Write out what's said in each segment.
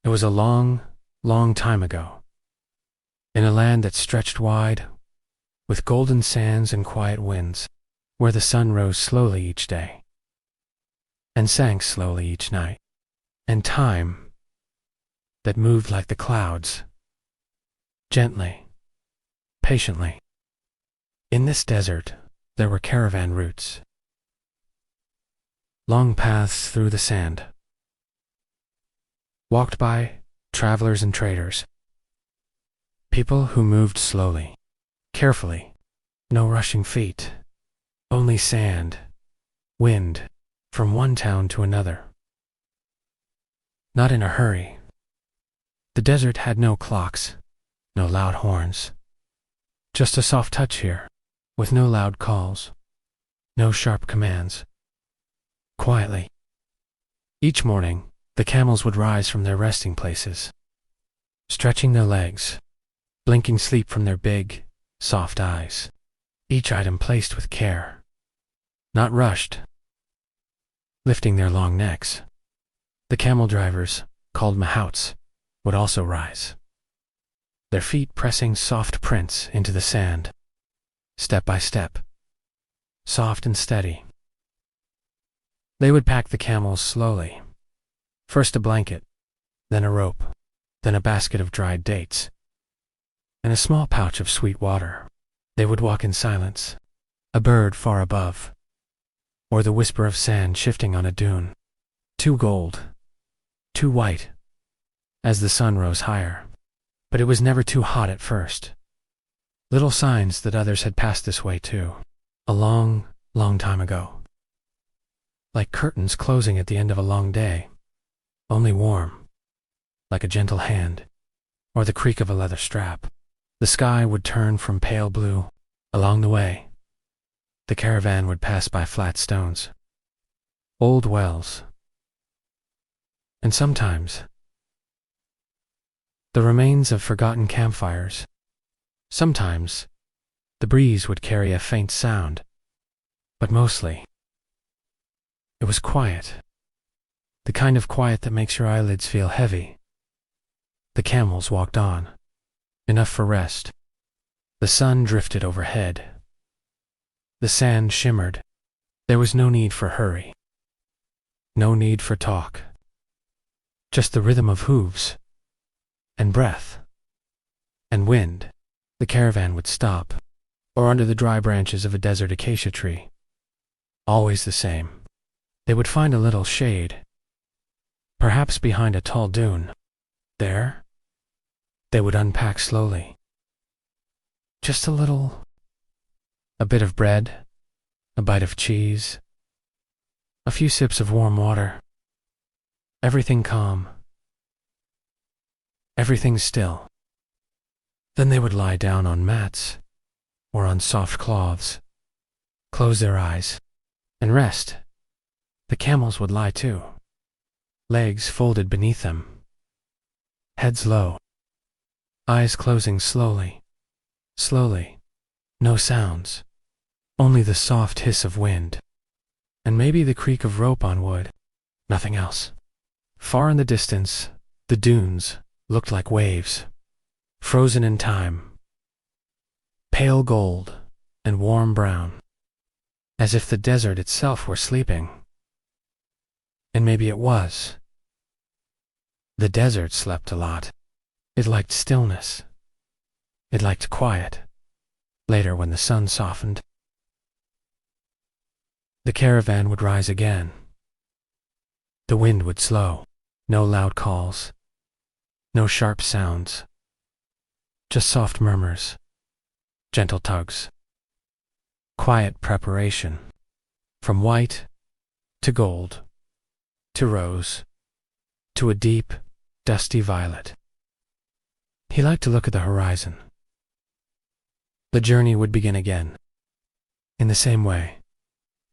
It was a long, long time ago, in a land that stretched wide, with golden sands and quiet winds, where the sun rose slowly each day, and sank slowly each night, and time that moved like the clouds, gently, patiently. In this desert, there were caravan routes, long paths through the sand, walked by travelers and traders, people who moved slowly, carefully, no rushing feet, only sand, wind, from one town to another. Not in a hurry. The desert had no clocks, no loud horns, just a soft touch here, with no loud calls, no sharp commands. Quietly. Each morning, the camels would rise from their resting places, stretching their legs, blinking sleep from their big, soft eyes, each item placed with care, not rushed, lifting their long necks. The camel drivers, called mahouts, would also rise, their feet pressing soft prints into the sand, step by step, soft and steady. They would pack the camels slowly, first a blanket, then a rope, then a basket of dried dates, and a small pouch of sweet water. They would walk in silence, a bird far above, or the whisper of sand shifting on a dune, too gold, too white, as the sun rose higher. But it was never too hot at first. Little signs that others had passed this way too, a long, long time ago. Like curtains closing at the end of a long day, only warm, like a gentle hand, or the creak of a leather strap. The sky would turn from pale blue. Along the way, the caravan would pass by flat stones, old wells, and sometimes the remains of forgotten campfires. Sometimes the breeze would carry a faint sound, but mostly it was quiet, the kind of quiet that makes your eyelids feel heavy. The camels walked on, enough for rest. The sun drifted overhead. The sand shimmered. There was no need for hurry, no need for talk, just the rhythm of hooves, and breath, and wind. The caravan would stop, or under the dry branches of a desert acacia tree. Always the same. They would find a little shade, perhaps behind a tall dune. There, they would unpack slowly. Just a bit of bread, a bite of cheese, a few sips of warm water. Everything calm, everything still. Then they would lie down on mats or on soft cloths, close their eyes, and rest. The camels would lie too, legs folded beneath them, heads low, eyes closing slowly, slowly. No sounds, only the soft hiss of wind, and maybe the creak of rope on wood. Nothing else. Far in the distance, the dunes looked like waves, frozen in time, pale gold and warm brown, as if the desert itself were sleeping. And maybe it was. The desert slept a lot. It liked stillness. It liked quiet. Later, when the sun softened, the caravan would rise again. The wind would slow. No loud calls, no sharp sounds, just soft murmurs, gentle tugs. Quiet preparation, from white to gold, to rose, to a deep, dusty violet. He liked to look at the horizon. The journey would begin again, in the same way,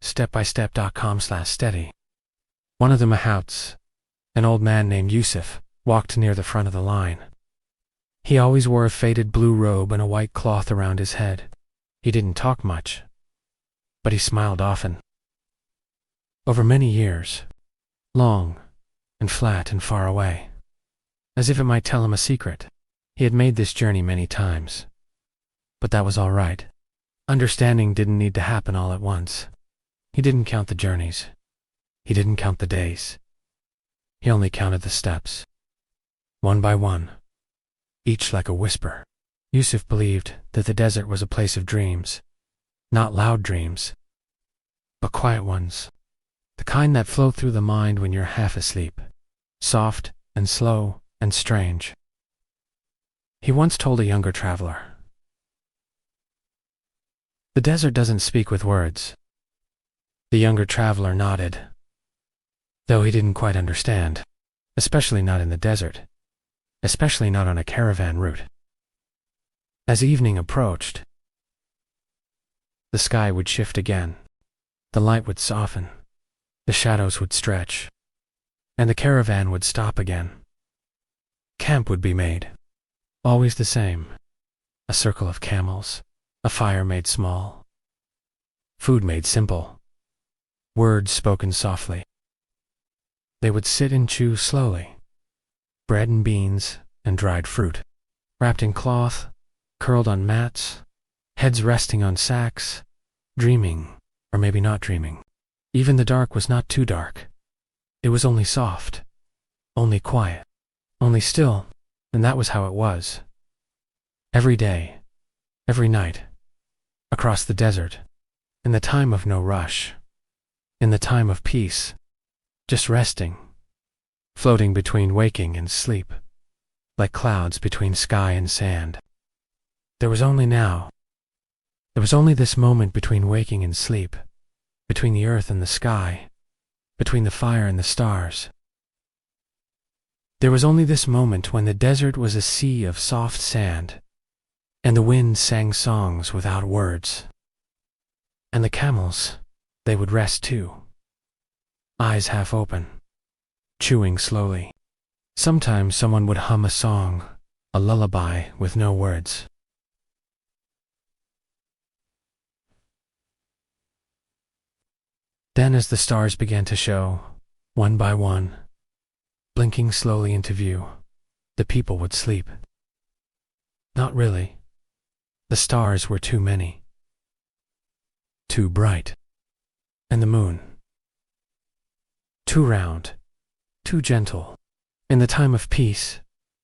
stepbystep.com/steady. One of the mahouts, an old man named Yusuf, walked near the front of the line. He always wore a faded blue robe and a white cloth around his head. He didn't talk much, but he smiled often. Over many years, long and flat and far away, as if it might tell him a secret. He had made this journey many times. But that was all right. Understanding didn't need to happen all at once. He didn't count the journeys. He didn't count the days. He only counted the steps. One by one. Each like a whisper. Yusuf believed that the desert was a place of dreams. Not loud dreams, but quiet ones. The kind that flow through the mind when you're half asleep. Soft and slow and strange. He once told a younger traveler, "The desert doesn't speak with words." The younger traveler nodded, though he didn't quite understand, especially not in the desert, especially not on a caravan route. As evening approached, the sky would shift again, the light would soften, the shadows would stretch, and the caravan would stop again. Camp would be made, always the same, a circle of camels, a fire made small, food made simple, words spoken softly. They would sit and chew slowly, bread and beans and dried fruit, wrapped in cloth, curled on mats, heads resting on sacks, dreaming, or maybe not dreaming. Even the dark was not too dark. It was only soft, only quiet, only still, and that was how it was. Every day, every night, across the desert, in the time of no rush, in the time of peace, just resting, floating between waking and sleep, like clouds between sky and sand. There was only now. There was only this moment between waking and sleep, between the earth and the sky, between the fire and the stars. There was only this moment when the desert was a sea of soft sand, and the wind sang songs without words. And the camels, they would rest too, eyes half open, chewing slowly. Sometimes someone would hum a song, a lullaby with no words. Then as the stars began to show, one by one, blinking slowly into view, the people would sleep. Not really. The stars were too many, too bright, and the moon, too round, too gentle. In the time of peace,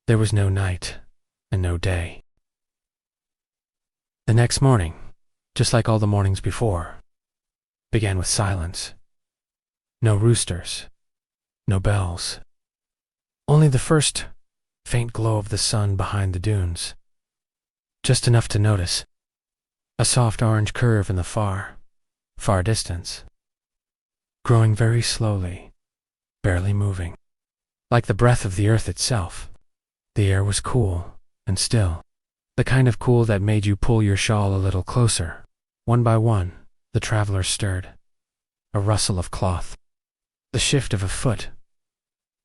there was no night and no day. The next morning, just like all the mornings before, began with silence. No roosters, no bells. Only the first faint glow of the sun behind the dunes. Just enough to notice. A soft orange curve in the far distance. Growing very slowly, barely moving. Like the breath of the earth itself. The air was cool and still. The kind of cool that made you pull your shawl a little closer. One by one, the travelers stirred. A rustle of cloth. The shift of a foot.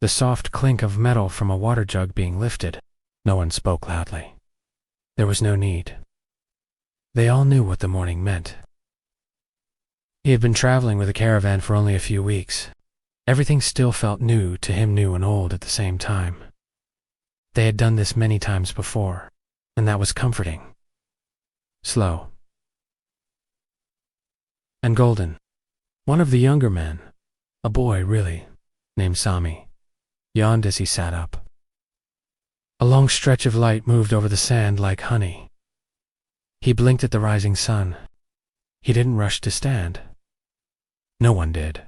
The soft clink of metal from a water jug being lifted. No one spoke loudly. There was no need. They all knew what the morning meant. He had been traveling with a caravan for only a few weeks. Everything still felt new to him, new and old at the same time. They had done this many times before, and that was comforting. Slow. And golden. One of the younger men, a boy really, named Sami, yawned as he sat up. A long stretch of light moved over the sand like honey. He blinked at the rising sun. He didn't rush to stand. No one did.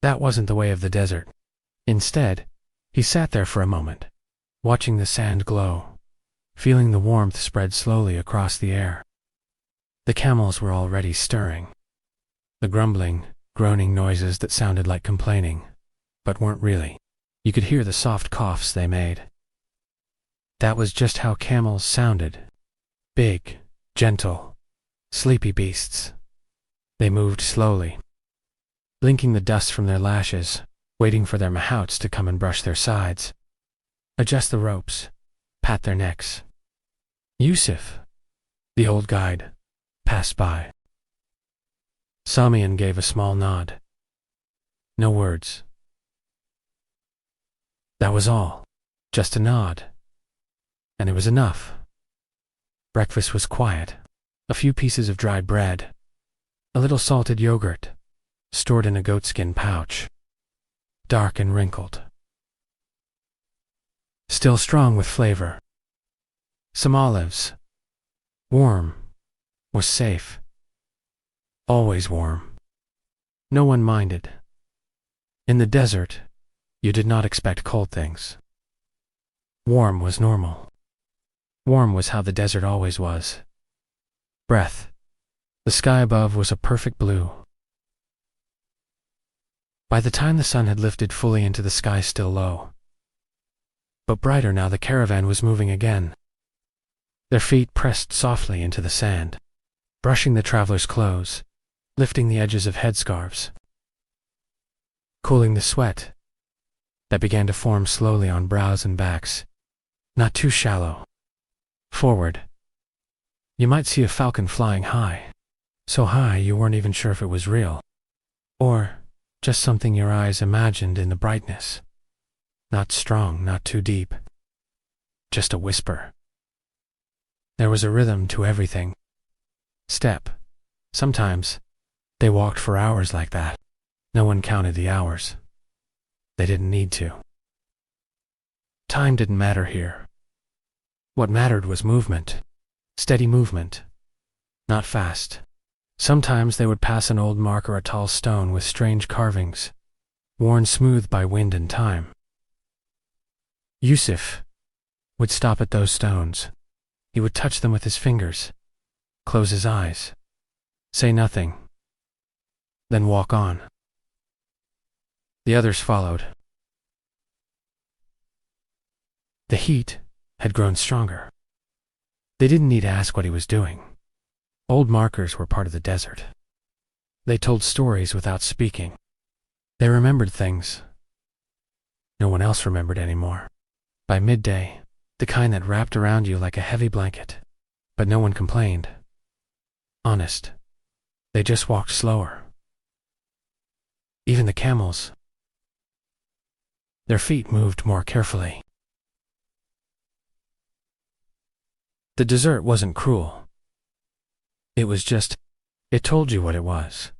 That wasn't the way of the desert. Instead, he sat there for a moment, watching the sand glow, feeling the warmth spread slowly across the air. The camels were already stirring. The grumbling, groaning noises that sounded like complaining, but weren't really. You could hear the soft coughs they made. That was just how camels sounded. Big, gentle, sleepy beasts. They moved slowly, blinking the dust from their lashes, waiting for their mahouts to come and brush their sides, adjust the ropes, pat their necks. Yusuf, the old guide, passed by. Samian gave a small nod. No words. That was all. Just a nod. And it was enough. Breakfast was quiet. A few pieces of dry bread, a little salted yogurt, stored in a goatskin pouch, dark and wrinkled, still strong with flavor. Some olives. Warm. Was safe. Always warm. No one minded. In the desert, you did not expect cold things. Warm was normal. Warm was how the desert always was. Breath. The sky above was a perfect blue. By the time the sun had lifted fully into the sky, still low, but brighter now, the caravan was moving again. Their feet pressed softly into the sand, brushing the travelers' clothes, lifting the edges of headscarves, cooling the sweat that began to form slowly on brows and backs. Not too shallow. Forward. You might see a falcon flying high, so high you weren't even sure if it was real, or just something your eyes imagined in the brightness. Not strong, not too deep. Just a whisper. There was a rhythm to everything. Step. Sometimes they walked for hours like that. No one counted the hours. They didn't need to. Time didn't matter here. What mattered was movement. Steady movement. Not fast. Sometimes they would pass an old mark or a tall stone with strange carvings, worn smooth by wind and time. Yusuf would stop at those stones. He would touch them with his fingers, close his eyes, say nothing, then walk on. The others followed. The heat had grown stronger. They didn't need to ask what he was doing. Old markers were part of the desert. They told stories without speaking. They remembered things no one else remembered anymore. By midday, the kind that wrapped around you like a heavy blanket. But no one complained. Honest. They just walked slower. Even the camels. Their feet moved more carefully. The desert wasn't cruel. It was just, it told you what it was.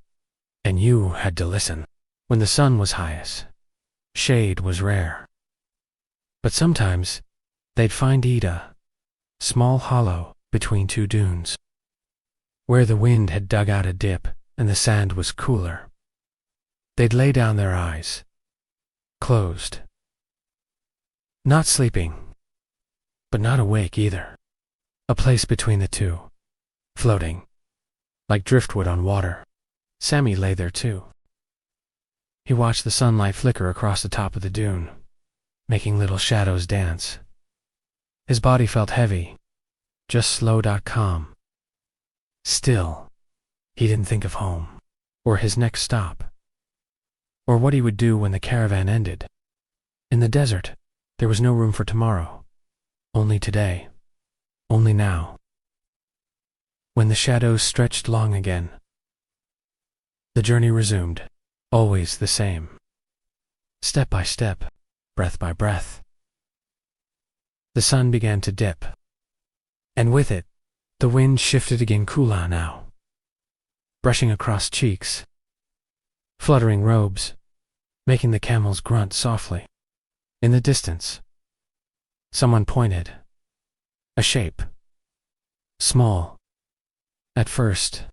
And you had to listen. When the sun was highest, shade was rare. But sometimes, they'd find a small hollow between two dunes, where the wind had dug out a dip and the sand was cooler. They'd lay down their eyes, closed. Not sleeping, but not awake either. A place between the two, floating, like driftwood on water. Sammy lay there too. He watched the sunlight flicker across the top of the dune, making little shadows dance. His body felt heavy, just slow. Calm. Still, he didn't think of home, or his next stop, or what he would do when the caravan ended. In the desert, there was no room for tomorrow. Only today. Only now. When the shadows stretched long again, the journey resumed, always the same. Step by step, breath by breath. The sun began to dip, and with it, the wind shifted again, cooler now, brushing across cheeks, fluttering robes, making the camels grunt softly. In the distance, someone pointed. A shape. Small. At first.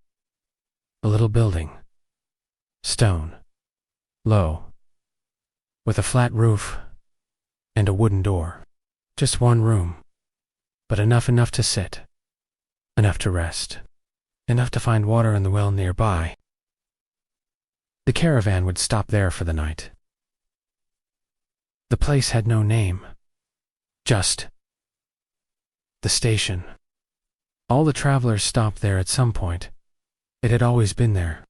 A little building. Stone. Low. With a flat roof and a wooden door. Just one room. But enough to sit. Enough to rest. Enough to find water in the well nearby. The caravan would stop there for the night. The place had no name. Just the station. All the travelers stopped there at some point. It had always been there,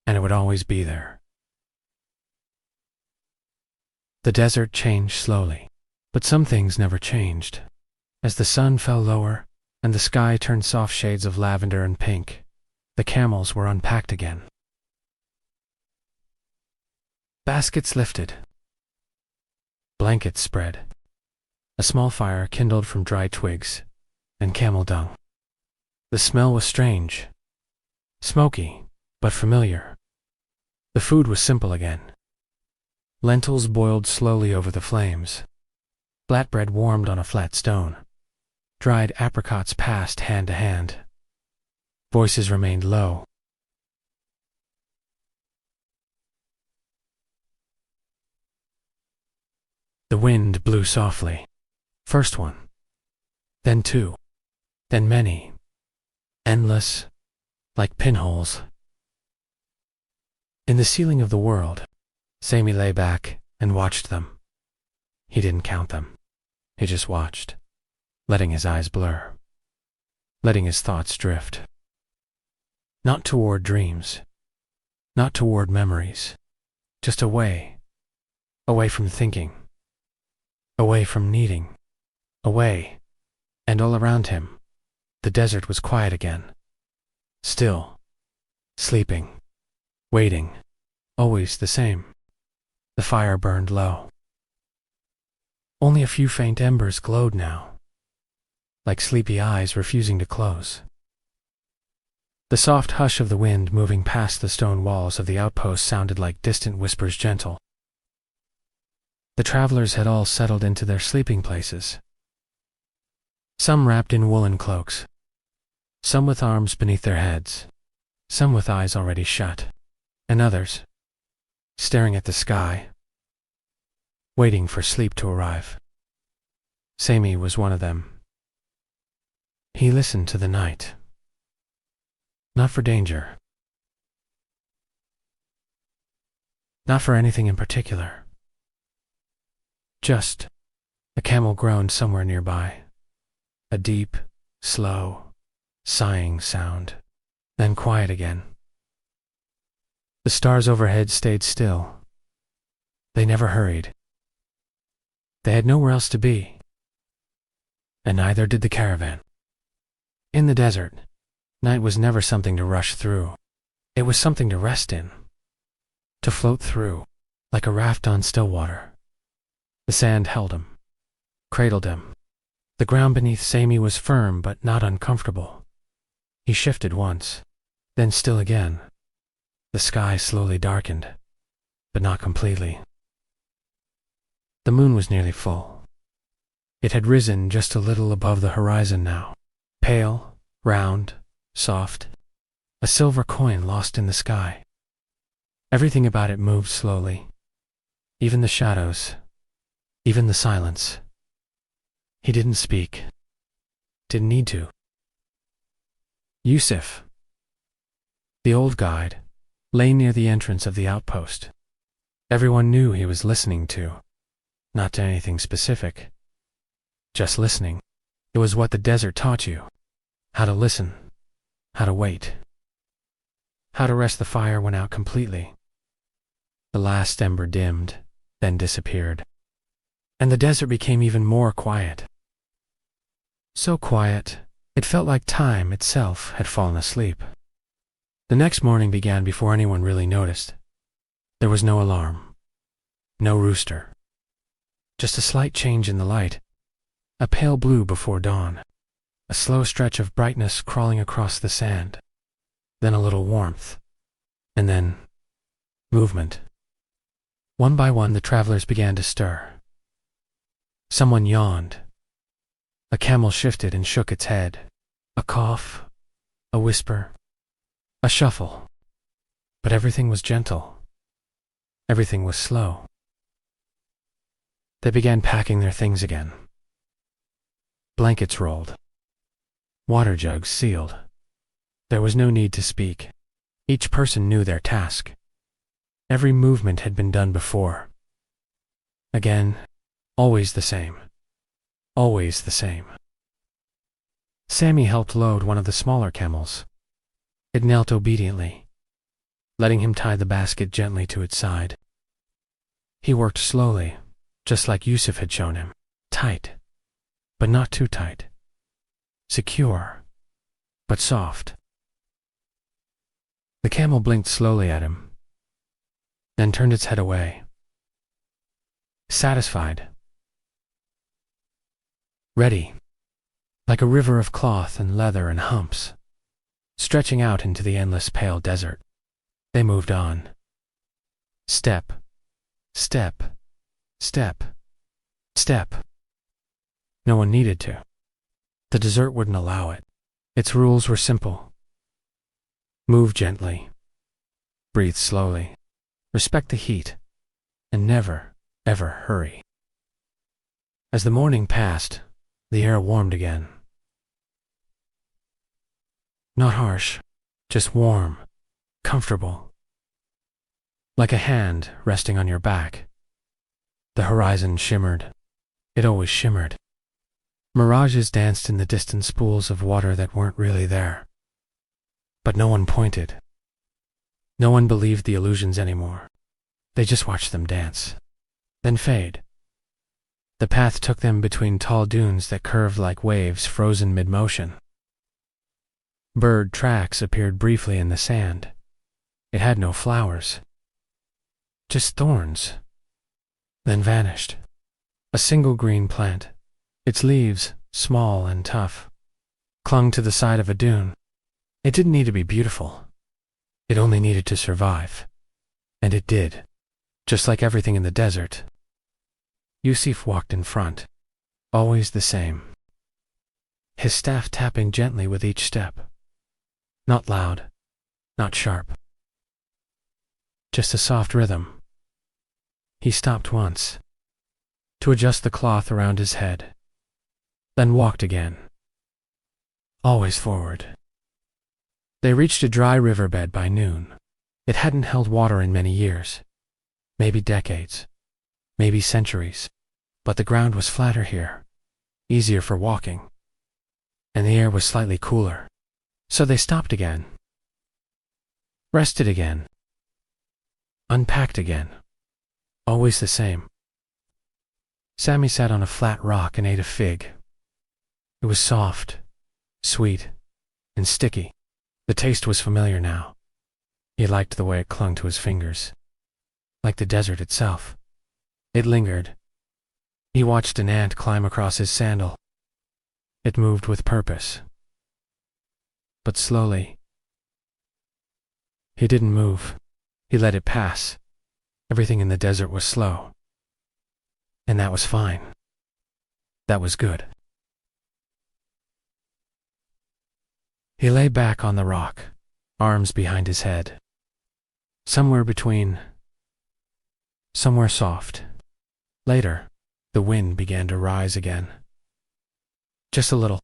and it would always be there. The desert changed slowly, but some things never changed. As the sun fell lower, and the sky turned soft shades of lavender and pink, the camels were unpacked again. Baskets lifted. Blankets spread. A small fire kindled from dry twigs and camel dung. The smell was strange, smoky, but familiar. The food was simple again. Lentils boiled slowly over the flames. Flatbread warmed on a flat stone. Dried apricots passed hand to hand. Voices remained low. The wind blew softly. First one, then two, then many. Endless, like pinholes. In the ceiling of the world, Sammy lay back and watched them. He didn't count them. He just watched, letting his eyes blur, letting his thoughts drift. Not toward dreams, not toward memories, just away, away from thinking, away from needing, away, and all around him, the desert was quiet again. Still, sleeping, waiting, always the same. The fire burned low. Only a few faint embers glowed now, like sleepy eyes refusing to close. The soft hush of the wind moving past the stone walls of the outpost sounded like distant whispers, gentle. The travelers had all settled into their sleeping places. Some wrapped in woolen cloaks, some with arms beneath their heads, some with eyes already shut, and others staring at the sky, waiting for sleep to arrive. Sammy was one of them. He listened to the night. Not for danger. Not for anything in particular. Just a camel groaned somewhere nearby. A deep, slow, sighing sound. Then quiet again. The stars overhead stayed still. They never hurried. They had nowhere else to be. And neither did the caravan. In the desert, night was never something to rush through. It was something to rest in, to float through, like a raft on still water. The sand held him, cradled him. The ground beneath Sammy was firm but not uncomfortable. He shifted once, then still again. The sky slowly darkened, but not completely. The moon was nearly full. It had risen just a little above the horizon now, pale, round, soft, a silver coin lost in the sky. Everything about it moved slowly, even the shadows, even the silence. He didn't speak, didn't need to. Yusuf, the old guide, lay near the entrance of the outpost. Everyone knew he was listening to, not to anything specific, just listening. It was what the desert taught you, how to listen, how to wait, how to rest. The fire went out completely. The last ember dimmed, then disappeared. And the desert became even more quiet. So quiet, it felt like time itself had fallen asleep. The next morning began before anyone really noticed. There was no alarm, no rooster. Just a slight change in the light, a pale blue before dawn, a slow stretch of brightness crawling across the sand, then a little warmth, and then movement. One by one the travelers began to stir. Someone yawned. A camel shifted and shook its head. A cough, a whisper, a shuffle. But everything was gentle. Everything was slow. They began packing their things again. Blankets rolled. Water jugs sealed. There was no need to speak. Each person knew their task. Every movement had been done before. Again, always the same. Always the same. Sammy helped load one of the smaller camels. It knelt obediently, letting him tie the basket gently to its side. He worked slowly, just like Yusuf had shown him. Tight, but not too tight. Secure, but soft. The camel blinked slowly at him, then turned its head away. Satisfied. ready, like a river of cloth and leather and humps, stretching out into the endless pale desert. They moved on. Step, step, step, step. No one needed to. The desert wouldn't allow it. Its rules were simple. Move gently. Breathe slowly. Respect the heat. And never, ever hurry. As the morning passed, the air warmed again. Not harsh, just warm, comfortable. Like a hand resting on your back. The horizon shimmered. It always shimmered. Mirages danced in the distant pools of water that weren't really there. But no one pointed. No one believed the illusions anymore. They just watched them dance, then fade. The path took them between tall dunes that curved like waves frozen mid-motion. Bird tracks appeared briefly in the sand. It had no flowers, just thorns, then vanished. A single green plant, its leaves, small and tough, clung to the side of a dune. It didn't need to be beautiful. It only needed to survive. And it did, just like everything in the desert. Yusuf walked in front, always the same. His staff tapping gently with each step. Not loud, not sharp. Just a soft rhythm. He stopped once, to adjust the cloth around his head, then walked again. Always forward. They reached a dry riverbed by noon. It hadn't held water in many years, maybe decades, maybe centuries, but the ground was flatter here, easier for walking, and the air was slightly cooler. So they stopped again, rested again, unpacked again, always the same. Sammy sat on a flat rock and ate a fig. It was soft, sweet, and sticky. The taste was familiar now. He liked the way it clung to his fingers. Like the desert itself. It lingered. He watched an ant climb across his sandal. It moved with purpose. But slowly. He didn't move. He let it pass. Everything in the desert was slow. And that was fine. That was good. He lay back on the rock, arms behind his head. Somewhere between. Somewhere soft. Later, the wind began to rise again. Just a little.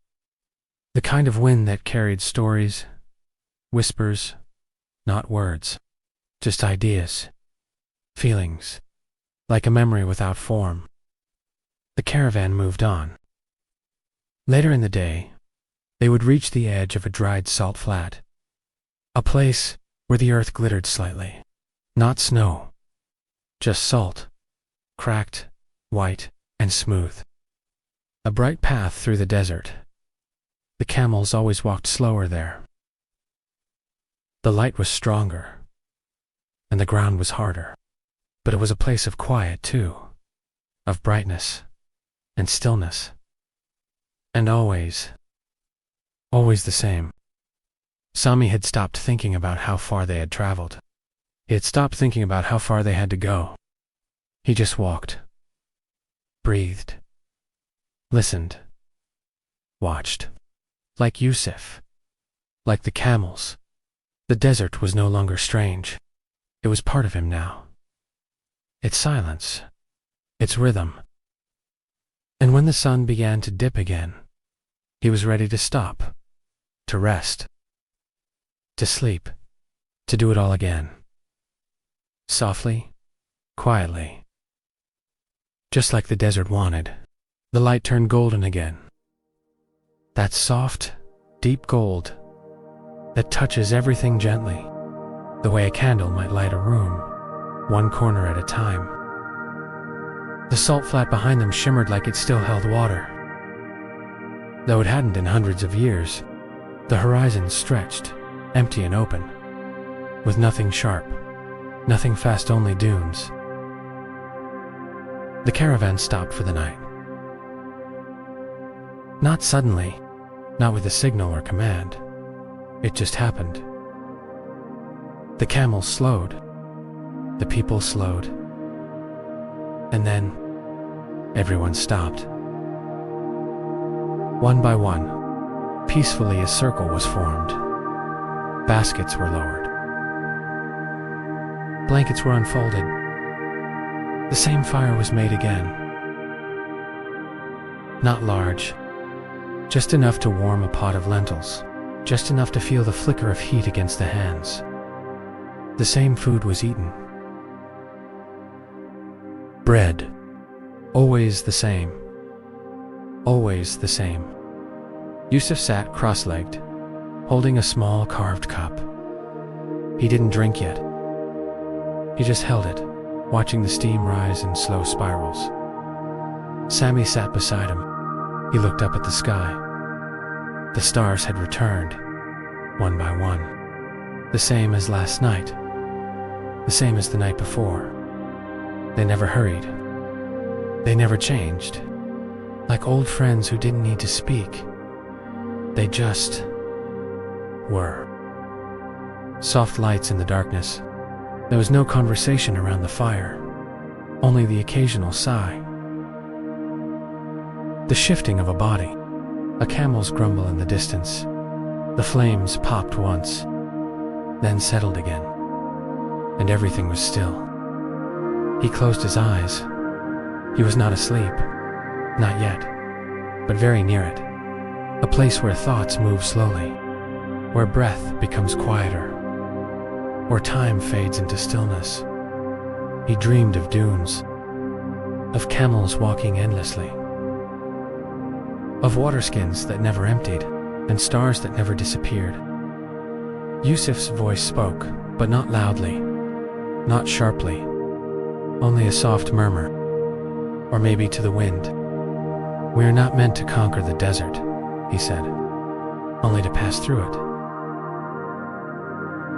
The kind of wind that carried stories, whispers, not words, just ideas, feelings, like a memory without form. The caravan moved on. Later in the day, they would reach the edge of a dried salt flat, a place where the earth glittered slightly. Not snow, just salt, cracked, white, and smooth. A bright path through the desert. The camels always walked slower there. The light was stronger, and the ground was harder. But it was a place of quiet, too, of brightness and stillness. And always the same. Sami had stopped thinking about how far they had traveled. He had stopped thinking about how far they had to go. He just walked, breathed, listened, watched. Like Yusuf, like the camels. The desert was no longer strange. It was part of him now. Its silence, its rhythm. And when the sun began to dip again, he was ready to stop, to rest, to sleep, to do it all again. Softly, quietly. Just like the desert wanted. The light turned golden again. That soft, deep gold that touches everything gently, the way a candle might light a room, one corner at a time. The salt flat behind them shimmered like it still held water. Though it hadn't in hundreds of years, the horizon stretched, empty and open, with nothing sharp, nothing fast, only dunes. The caravan stopped for the night. Not suddenly, not with a signal or command. It just happened. The camels slowed. The people slowed. And then, everyone stopped. One by one, peacefully a circle was formed. Baskets were lowered. Blankets were unfolded. The same fire was made again. Not large, just enough to warm a pot of lentils, just enough to feel the flicker of heat against the hands. The same food was eaten. Bread, always the same. Always the same. Yusuf sat cross-legged, holding a small carved cup. He didn't drink yet. He just held it, watching the steam rise in slow spirals. Sammy sat beside him. He looked up at the sky. The stars had returned, one by one. The same as last night. The same as the night before. They never hurried. They never changed. Like old friends who didn't need to speak. They just were. Soft lights in the darkness. There was no conversation around the fire, only the occasional sigh. The shifting of a body, a camel's grumble in the distance. The flames popped once, then settled again, and everything was still. He closed his eyes. He was not asleep, not yet, but very near it. A place where thoughts move slowly, where breath becomes quieter, where time fades into stillness. He dreamed of dunes, of camels walking endlessly, of waterskins that never emptied, and stars that never disappeared. Yusuf's voice spoke, but not loudly, not sharply, only a soft murmur, or maybe to the wind. "We are not meant to conquer the desert," he said, "only to pass through it."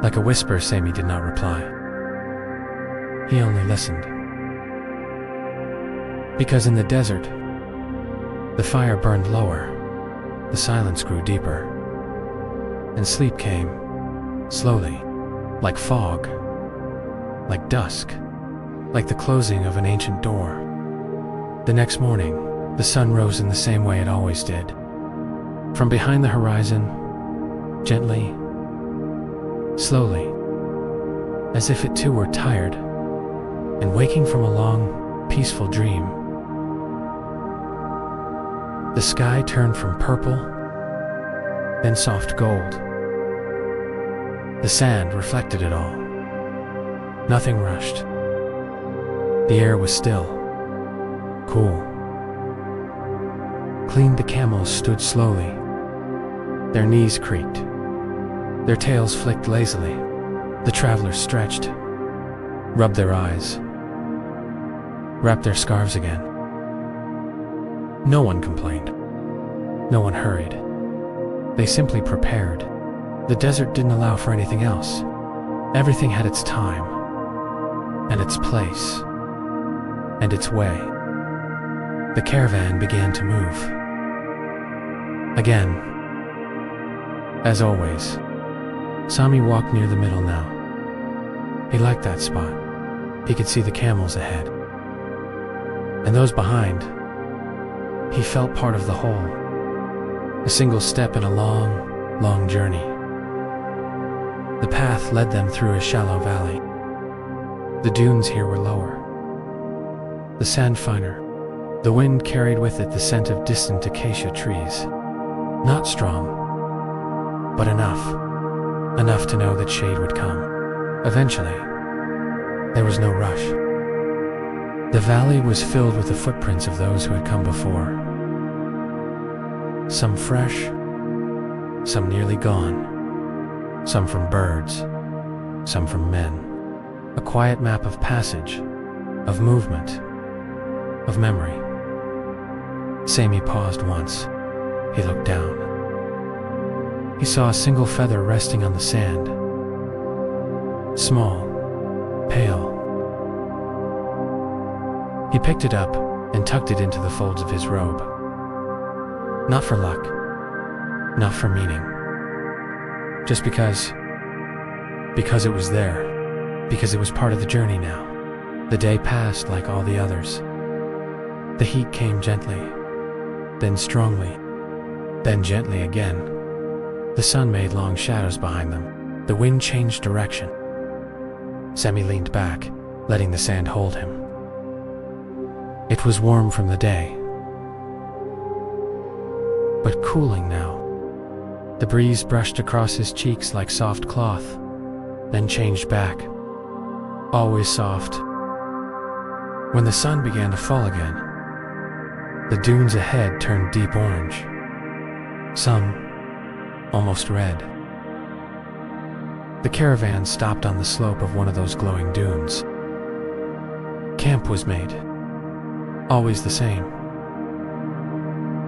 Like a whisper, Sammy did not reply. He only listened. Because in the desert, the fire burned lower, the silence grew deeper, and sleep came, slowly, like fog, like dusk, like the closing of an ancient door. The next morning, the sun rose in the same way it always did. From behind the horizon, gently, slowly, as if it too were tired, and waking from a long, peaceful dream. The sky turned from purple, then soft gold. The sand reflected it all. Nothing rushed. The air was still, cool. Clean the camels stood slowly. Their knees creaked. Their tails flicked lazily. The travelers stretched, rubbed their eyes, wrapped their scarves again. No one complained. No one hurried. They simply prepared. The desert didn't allow for anything else. Everything had its time, and its place, and its way. The caravan began to move. Again, as always, Sami walked near the middle now. He liked that spot. He could see the camels ahead. And those behind. He felt part of the whole. A single step in a long, long journey. The path led them through a shallow valley. The dunes here were lower. The sand finer. The wind carried with it the scent of distant acacia trees. Not strong, but enough. Enough to know that shade would come. Eventually. There was no rush. The valley was filled with the footprints of those who had come before. Some fresh, some nearly gone, some from birds, some from men. A quiet map of passage, of movement, of memory. Sammy paused once. He looked down. He saw a single feather resting on the sand. Small, pale. He picked it up and tucked it into the folds of his robe. Not for luck, not for meaning. Just because it was there, because it was part of the journey now. The day passed like all the others. The heat came gently, then strongly, then gently again. The sun made long shadows behind them. The wind changed direction. Sammy leaned back, letting the sand hold him. It was warm from the day, but cooling now. The breeze brushed across his cheeks like soft cloth, then changed back, always soft. When the sun began to fall again, the dunes ahead turned deep orange, some almost red. The caravan stopped on the slope of one of those glowing dunes. Camp was made, always the same.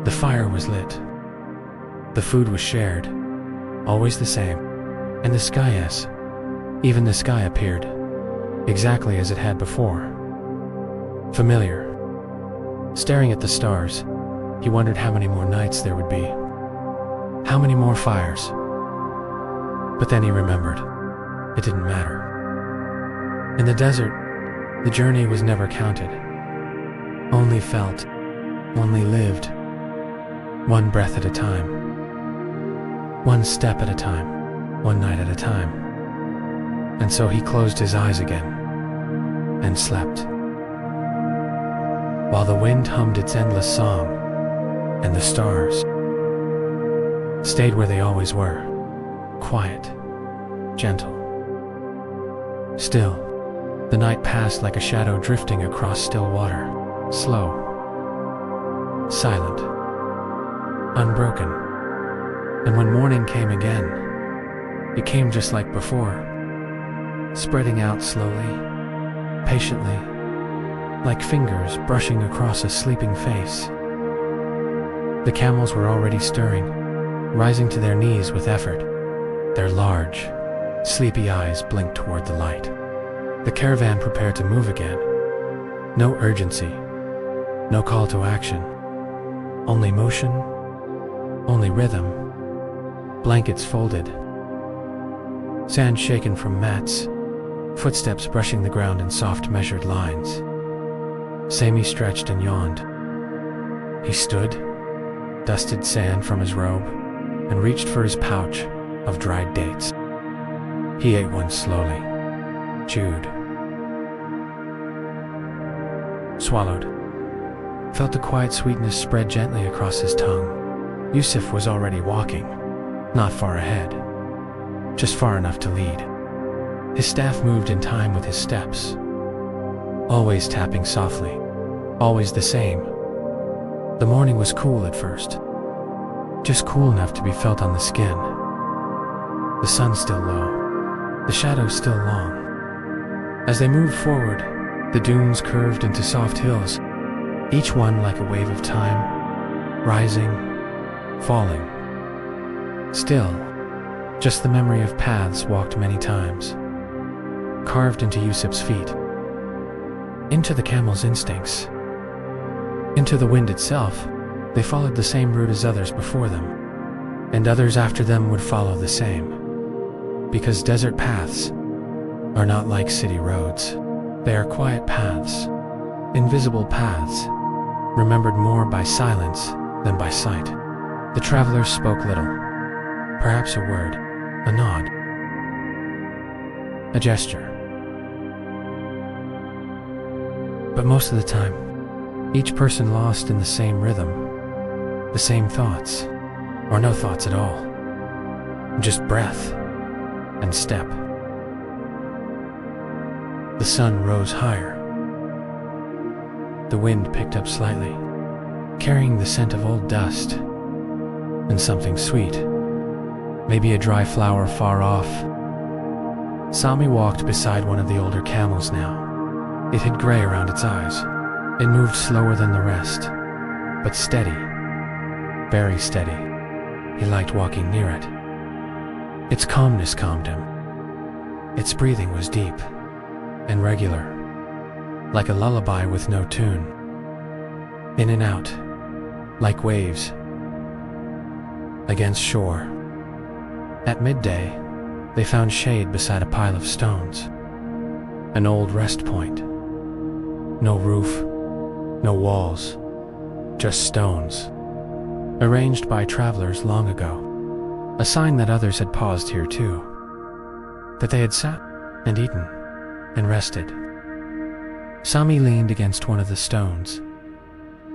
The fire was lit. The food was shared, always the same. And the sky, yes, even the sky appeared, exactly as it had before. Familiar. Staring at the stars, he wondered how many more nights there would be. How many more fires? But then he remembered. It didn't matter. In the desert, the journey was never counted. Only felt, only lived. One breath at a time. One step at a time. One night at a time. And so he closed his eyes again and slept. While the wind hummed its endless song, and the stars stayed where they always were, quiet, gentle. Still, the night passed like a shadow drifting across still water, slow, silent, unbroken. And when morning came again, it came just like before, spreading out slowly, patiently, like fingers brushing across a sleeping face. The camels were already stirring, rising to their knees with effort. Their large, sleepy eyes blinked toward the light. The caravan prepared to move again. No urgency, no call to action. Only motion, only rhythm. Blankets folded. Sand shaken from mats, footsteps brushing the ground in soft measured lines. Sammy stretched and yawned. He stood, dusted sand from his robe, and reached for his pouch of dried dates. He ate one slowly, chewed, swallowed, felt the quiet sweetness spread gently across his tongue. Yusuf was already walking, not far ahead, just far enough to lead. His staff moved in time with his steps, always tapping softly, always the same. The morning was cool at first, just cool enough to be felt on the skin. The sun still low, the shadows still long. As they moved forward, the dunes curved into soft hills, each one like a wave of time, rising, falling. Still, just the memory of paths walked many times, carved into Yusuf's feet, into the camel's instincts, into the wind itself. They followed the same route as others before them, and others after them would follow the same. Because desert paths are not like city roads. They are quiet paths, invisible paths, remembered more by silence than by sight. The travelers spoke little, perhaps a word, a nod, a gesture. But most of the time, each person lost in the same rhythm, the same thoughts, or no thoughts at all, just breath and step. The sun rose higher. The wind picked up slightly, carrying the scent of old dust and something sweet, maybe a dry flower far off. Sami walked beside one of the older camels now. It had gray around its eyes. It moved slower than the rest, but steady, very steady. He liked walking near it. Its calmness calmed him. Its breathing was deep and regular, like a lullaby with no tune. In and out, like waves, against shore. At midday, they found shade beside a pile of stones. An old rest point. No roof, no walls, just stones, arranged by travelers long ago. A sign that others had paused here too, that they had sat and eaten and rested. Sami leaned against one of the stones.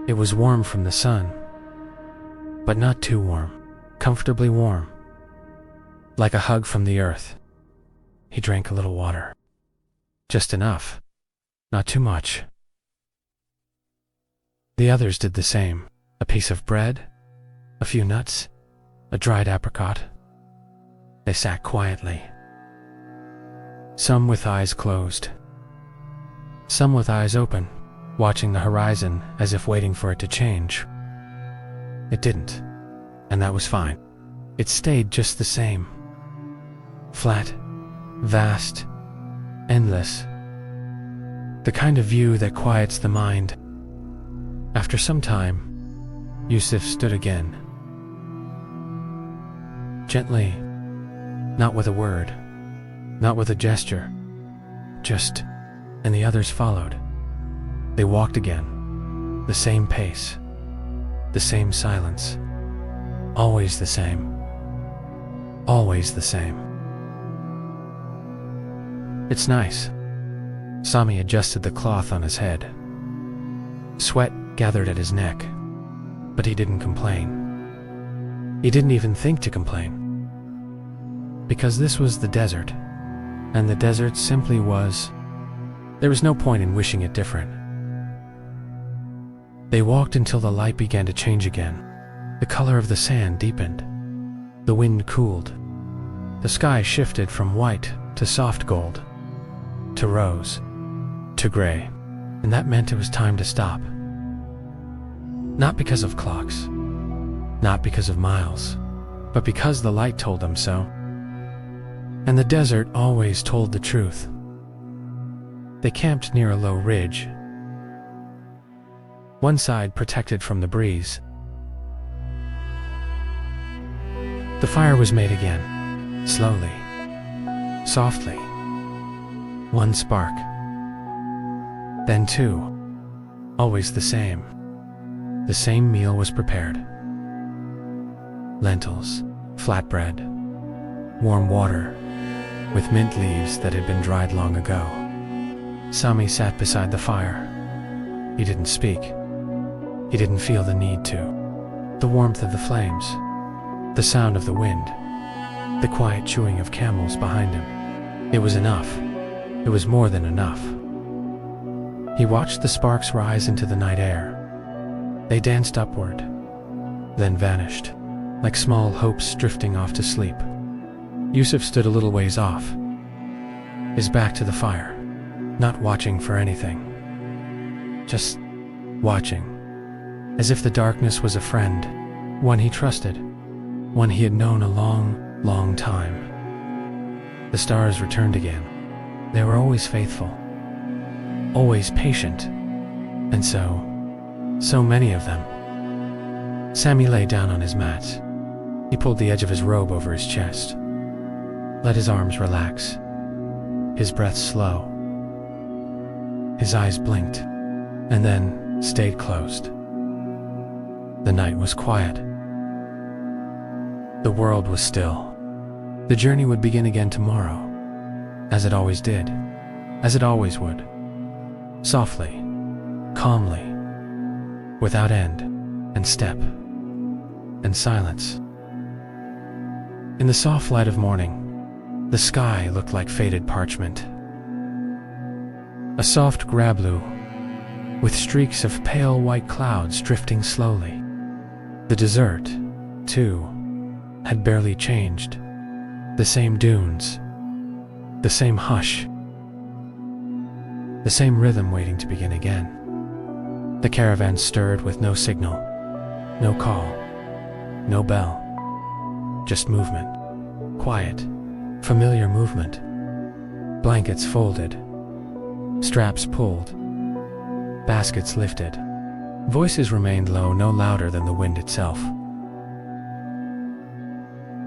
It was warm from the sun, but not too warm, comfortably warm, like a hug from the earth. He drank a little water. Just enough, not too much. The others did the same. A piece of bread, a few nuts, a dried apricot. They sat quietly. Some with eyes closed, some with eyes open, watching the horizon as if waiting for it to change. It didn't, and that was fine. It stayed just the same. Flat, vast, endless. The kind of view that quiets the mind. After some time, Yusuf stood again. Gently, not with a word, not with a gesture, just, and the others followed. They walked again, the same pace, the same silence, always the same, always the same. It's nice. Sami adjusted the cloth on his head. Sweat gathered at his neck, but he didn't complain. He didn't even think to complain. Because this was the desert, and the desert simply was. There was no point in wishing it different. They walked until the light began to change again. The color of the sand deepened. The wind cooled. The sky shifted from white to soft gold, to rose, to gray, and that meant it was time to stop. Not because of clocks, not because of miles, but because the light told them so. And the desert always told the truth. They camped near a low ridge, one side protected from the breeze. The fire was made again, slowly, softly. One spark, then two, always the same. The same meal was prepared. Lentils, flatbread, warm water, with mint leaves that had been dried long ago. Sami sat beside the fire. He didn't speak. He didn't feel the need to. The warmth of the flames, the sound of the wind, the quiet chewing of camels behind him. It was enough. It was more than enough. He watched the sparks rise into the night air. They danced upward, then vanished, like small hopes drifting off to sleep. Yusuf stood a little ways off, his back to the fire, not watching for anything. Just watching, as if the darkness was a friend, one he trusted, one he had known a long, long time. The stars returned again. They were always faithful, always patient, and so many of them. Sami lay down on his mat. He pulled the edge of his robe over his chest, let his arms relax, his breath slow. His eyes blinked, and then stayed closed. The night was quiet. The world was still. The journey would begin again tomorrow, as it always did, as it always would. Softly, calmly, without end and step and silence. In the soft light of morning, the sky looked like faded parchment. A soft gray blue, with streaks of pale white clouds drifting slowly. The desert, too, had barely changed. The same dunes, the same hush, the same rhythm waiting to begin again. The caravan stirred with no signal, no call, no bell, just movement, quiet, familiar movement. Blankets folded, straps pulled, baskets lifted. Voices remained low, no louder than the wind itself.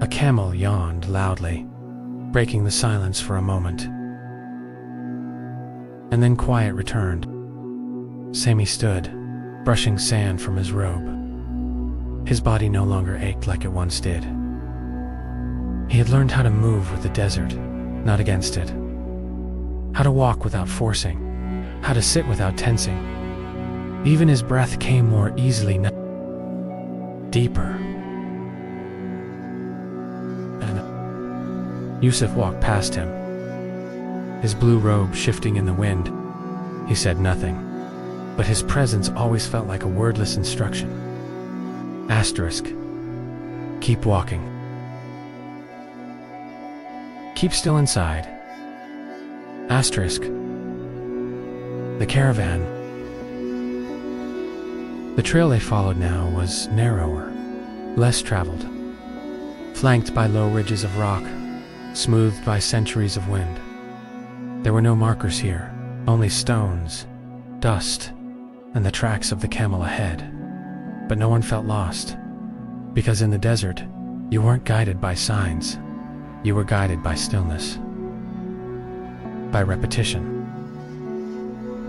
A camel yawned loudly, breaking the silence for a moment. And then quiet returned. Sammy stood, brushing sand from his robe. His body no longer ached like it once did. He had learned how to move with the desert, not against it. How to walk without forcing. How to sit without tensing. Even his breath came more easily, deeper. And Yusuf walked past him, his blue robe shifting in the wind. He said nothing, but his presence always felt like a wordless instruction. Asterisk. Keep walking. Keep still inside. Asterisk. The caravan. The trail they followed now was narrower, less traveled, flanked by low ridges of rock, smoothed by centuries of wind. There were no markers here, only stones, dust, and the tracks of the camel ahead. But no one felt lost, because in the desert, you weren't guided by signs, you were guided by stillness, by repetition,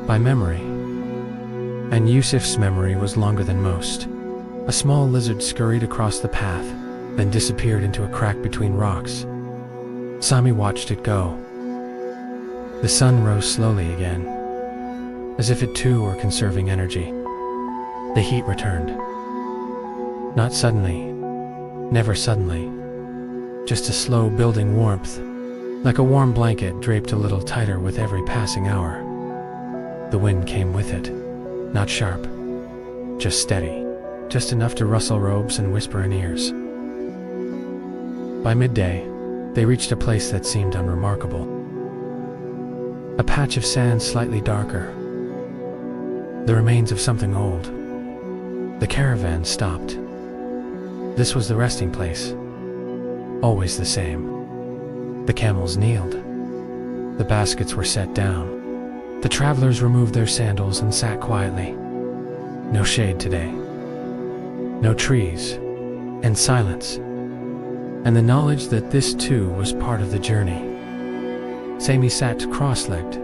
by memory. And Yusuf's memory was longer than most. A small lizard scurried across the path, then disappeared into a crack between rocks. Sami watched it go. The sun rose slowly again, as if it too were conserving energy. The heat returned. Not suddenly, never suddenly, just a slow building warmth, like a warm blanket draped a little tighter with every passing hour. The wind came with it. Not sharp, just steady, just enough to rustle robes and whisper in ears. By midday, they reached a place that seemed unremarkable. A patch of sand slightly darker, the remains of something old. The caravan stopped. This was the resting place, always the same. The camels kneeled. The baskets were set down. The travelers removed their sandals and sat quietly. No shade today. No trees. And silence. And the knowledge that this too was part of the journey. Sami sat cross-legged.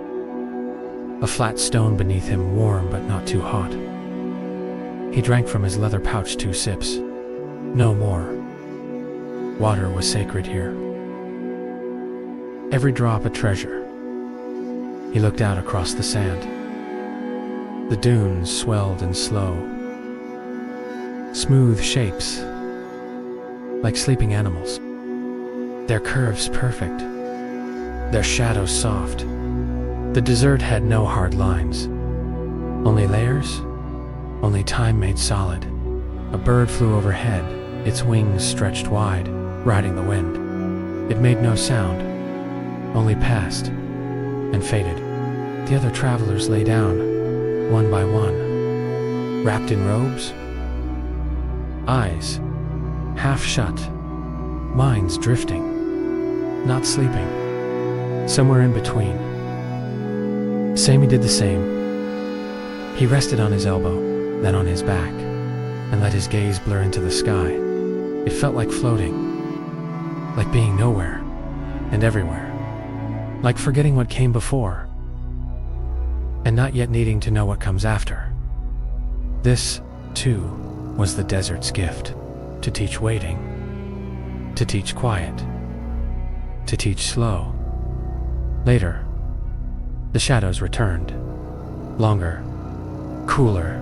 A flat stone beneath him, warm but not too hot. He drank from his leather pouch 2 sips. No more. Water was sacred here. Every drop a treasure. He looked out across the sand. The dunes swelled and slow. Smooth shapes, like sleeping animals. Their curves perfect, their shadows soft. The desert had no hard lines. Only layers, only time made solid. A bird flew overhead, its wings stretched wide, riding the wind. It made no sound, only passed and faded. The other travelers lay down, one by one, wrapped in robes, eyes half shut, minds drifting, not sleeping, somewhere in between. Sami did the same. He rested on his elbow, then on his back, and let his gaze blur into the sky. It felt like floating, like being nowhere and everywhere, like forgetting what came before, and not yet needing to know what comes after. This, too, was the desert's gift, to teach waiting, to teach quiet, to teach slow. Later, the shadows returned, longer, cooler,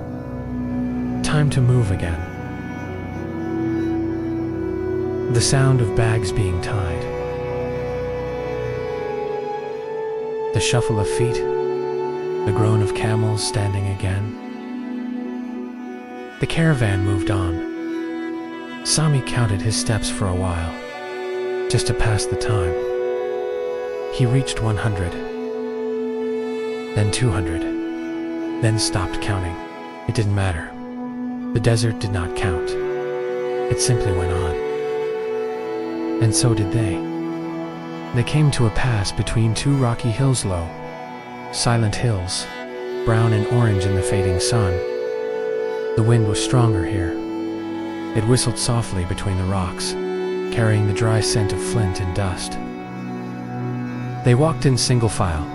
time to move again. The sound of bags being tied, the shuffle of feet, the groan of camels standing again. The caravan moved on. Sami counted his steps for a while, just to pass the time. He reached 100, then 200, then stopped counting. It didn't matter. The desert did not count. It simply went on. And so did they. They came to a pass between 2 rocky hills low. Silent hills, brown and orange in the fading sun. The wind was stronger here. It whistled softly between the rocks, carrying the dry scent of flint and dust. They walked in single file,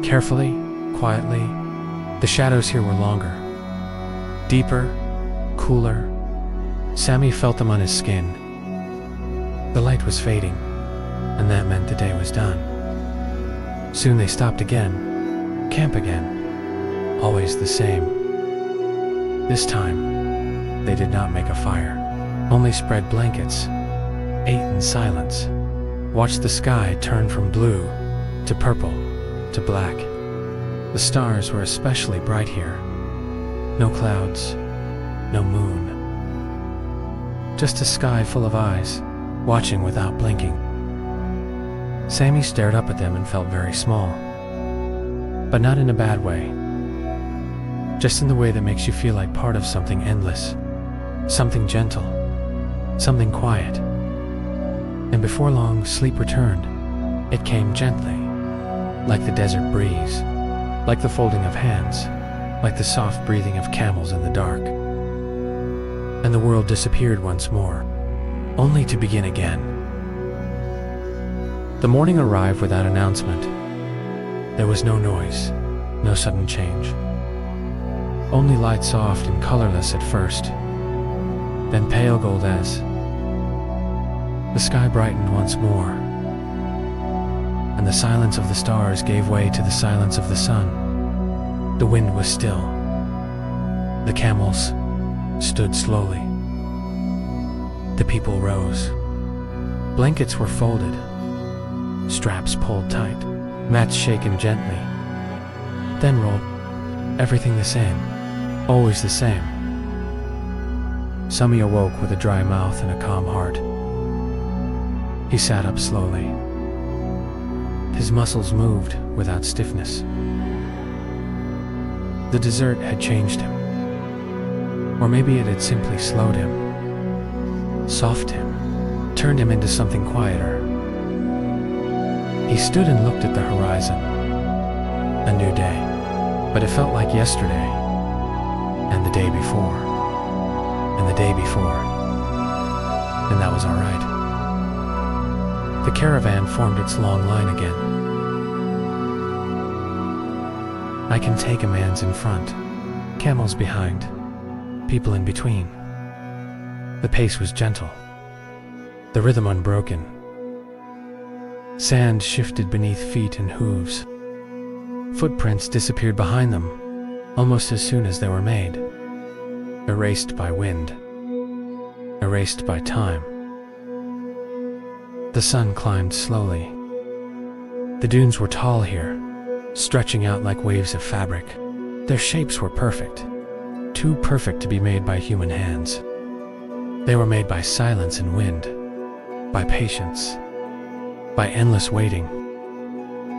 carefully, quietly. The shadows here were longer, deeper, cooler. Sammy felt them on his skin. The light was fading, and that meant the day was done. Soon they stopped again, camp again, always the same. This time, they did not make a fire, only spread blankets, ate in silence, watched the sky turn from blue to purple to black. The stars were especially bright here. No clouds, no moon. Just a sky full of eyes, watching without blinking. Sammy stared up at them and felt very small. But not in a bad way. Just in the way that makes you feel like part of something endless, something gentle, something quiet. And before long, sleep returned. It came gently, like the desert breeze, like the folding of hands, like the soft breathing of camels in the dark. And the world disappeared once more, only to begin again. The morning arrived without announcement. There was no noise, no sudden change. Only light soft and colorless at first, then pale gold as. The sky brightened once more, and the silence of the stars gave way to the silence of the sun. The wind was still. The camels stood slowly. The people rose. Blankets were folded, straps pulled tight, mats shaken gently, then rolled. Everything the same, always the same. Sammy awoke with a dry mouth and a calm heart. He sat up slowly. His muscles moved without stiffness. The dessert had changed him. Or maybe it had simply slowed him, softened him, turned him into something quieter. He stood and looked at the horizon. A new day, but it felt like yesterday, and the day before, and the day before, and that was all right. The caravan formed its long line again. I can take a man's in front, camels behind, people in between. The pace was gentle, the rhythm unbroken. Sand shifted beneath feet and hooves. Footprints disappeared behind them, almost as soon as they were made. Erased by wind, erased by time. The sun climbed slowly. The dunes were tall here, stretching out like waves of fabric. Their shapes were perfect, too perfect to be made by human hands. They were made by silence and wind, by patience, by endless waiting.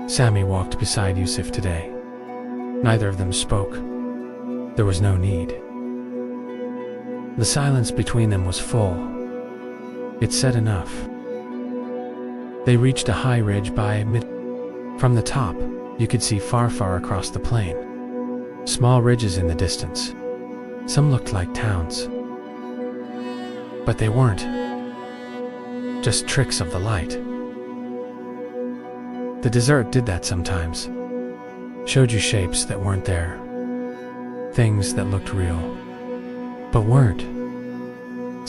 Sammy walked beside Yusuf today. Neither of them spoke. There was no need. The silence between them was full. It said enough. They reached a high ridge by mid. From the top, you could see far, far across the plain. Small ridges in the distance. Some looked like towns. But they weren't. Just tricks of the light. The desert did that sometimes. Showed you shapes that weren't there. Things that looked real, but weren't.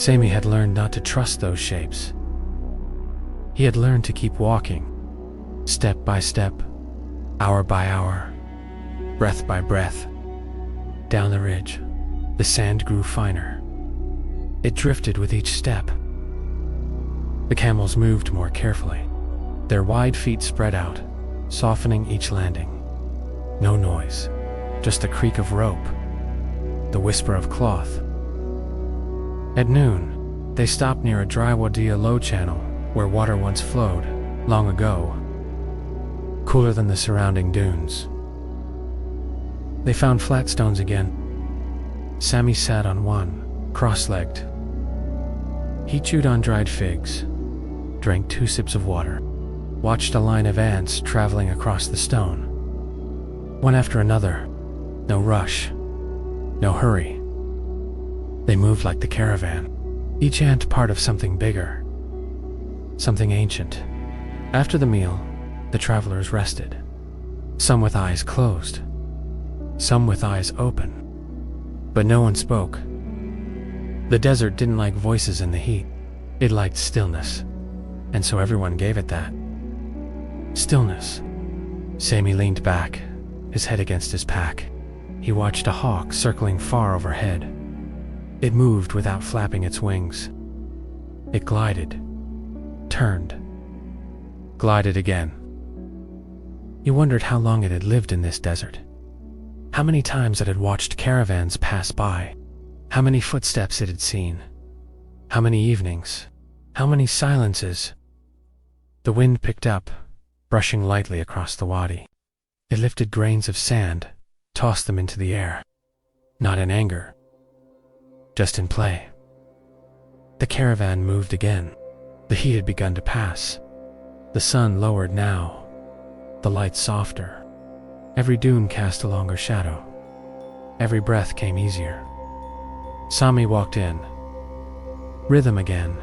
Sammy had learned not to trust those shapes. He had learned to keep walking, step by step, hour by hour, breath by breath. Down the ridge, the sand grew finer. It drifted with each step. The camels moved more carefully, their wide feet spread out, softening each landing. No noise, just the creak of rope, the whisper of cloth. At noon, they stopped near a dry Wadia low channel where water once flowed, long ago, cooler than the surrounding dunes. They found flat stones again. Sammy sat on one, cross-legged. He chewed on dried figs, drank 2 sips of water, watched a line of ants traveling across the stone. One after another, no rush, no hurry. They moved like the caravan, each ant part of something bigger, something ancient. After the meal, the travelers rested, some with eyes closed, some with eyes open. But no one spoke. The desert didn't like voices in the heat. It liked stillness, and so everyone gave it that. Stillness. Sammy leaned back, his head against his pack. He watched a hawk circling far overhead. It moved without flapping its wings. It glided, turned, glided again. He wondered how long it had lived in this desert. How many times it had watched caravans pass by. How many footsteps it had seen. How many evenings. How many silences. The wind picked up, brushing lightly across the wadi. It lifted grains of sand, tossed them into the air. Not in anger, just in play. The caravan moved again. The heat had begun to pass. The sun lowered now, the light softer. Every dune cast a longer shadow. Every breath came easier. Sami walked in. Rhythm again.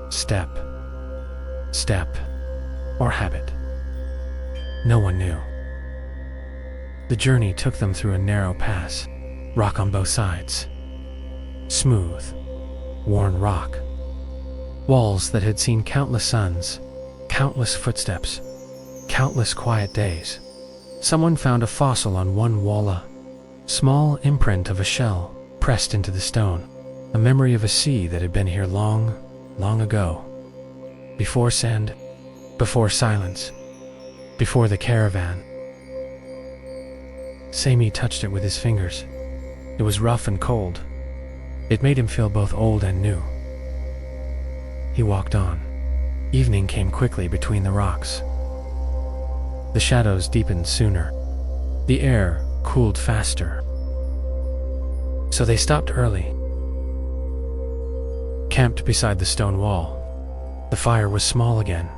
Step, step, or habit. No one knew. The journey took them through a narrow pass, rock on both sides. Smooth, worn rock. Walls that had seen countless suns, countless footsteps, countless quiet days. Someone found a fossil on one walla, small imprint of a shell pressed into the stone, a memory of a sea that had been here long, long ago. Before sand, before silence, before the caravan. Sami touched it with his fingers. It was rough and cold. It made him feel both old and new. He walked on. Evening came quickly between the rocks. The shadows deepened sooner. The air cooled faster. So they stopped early. Camped beside the stone wall. The fire was small again.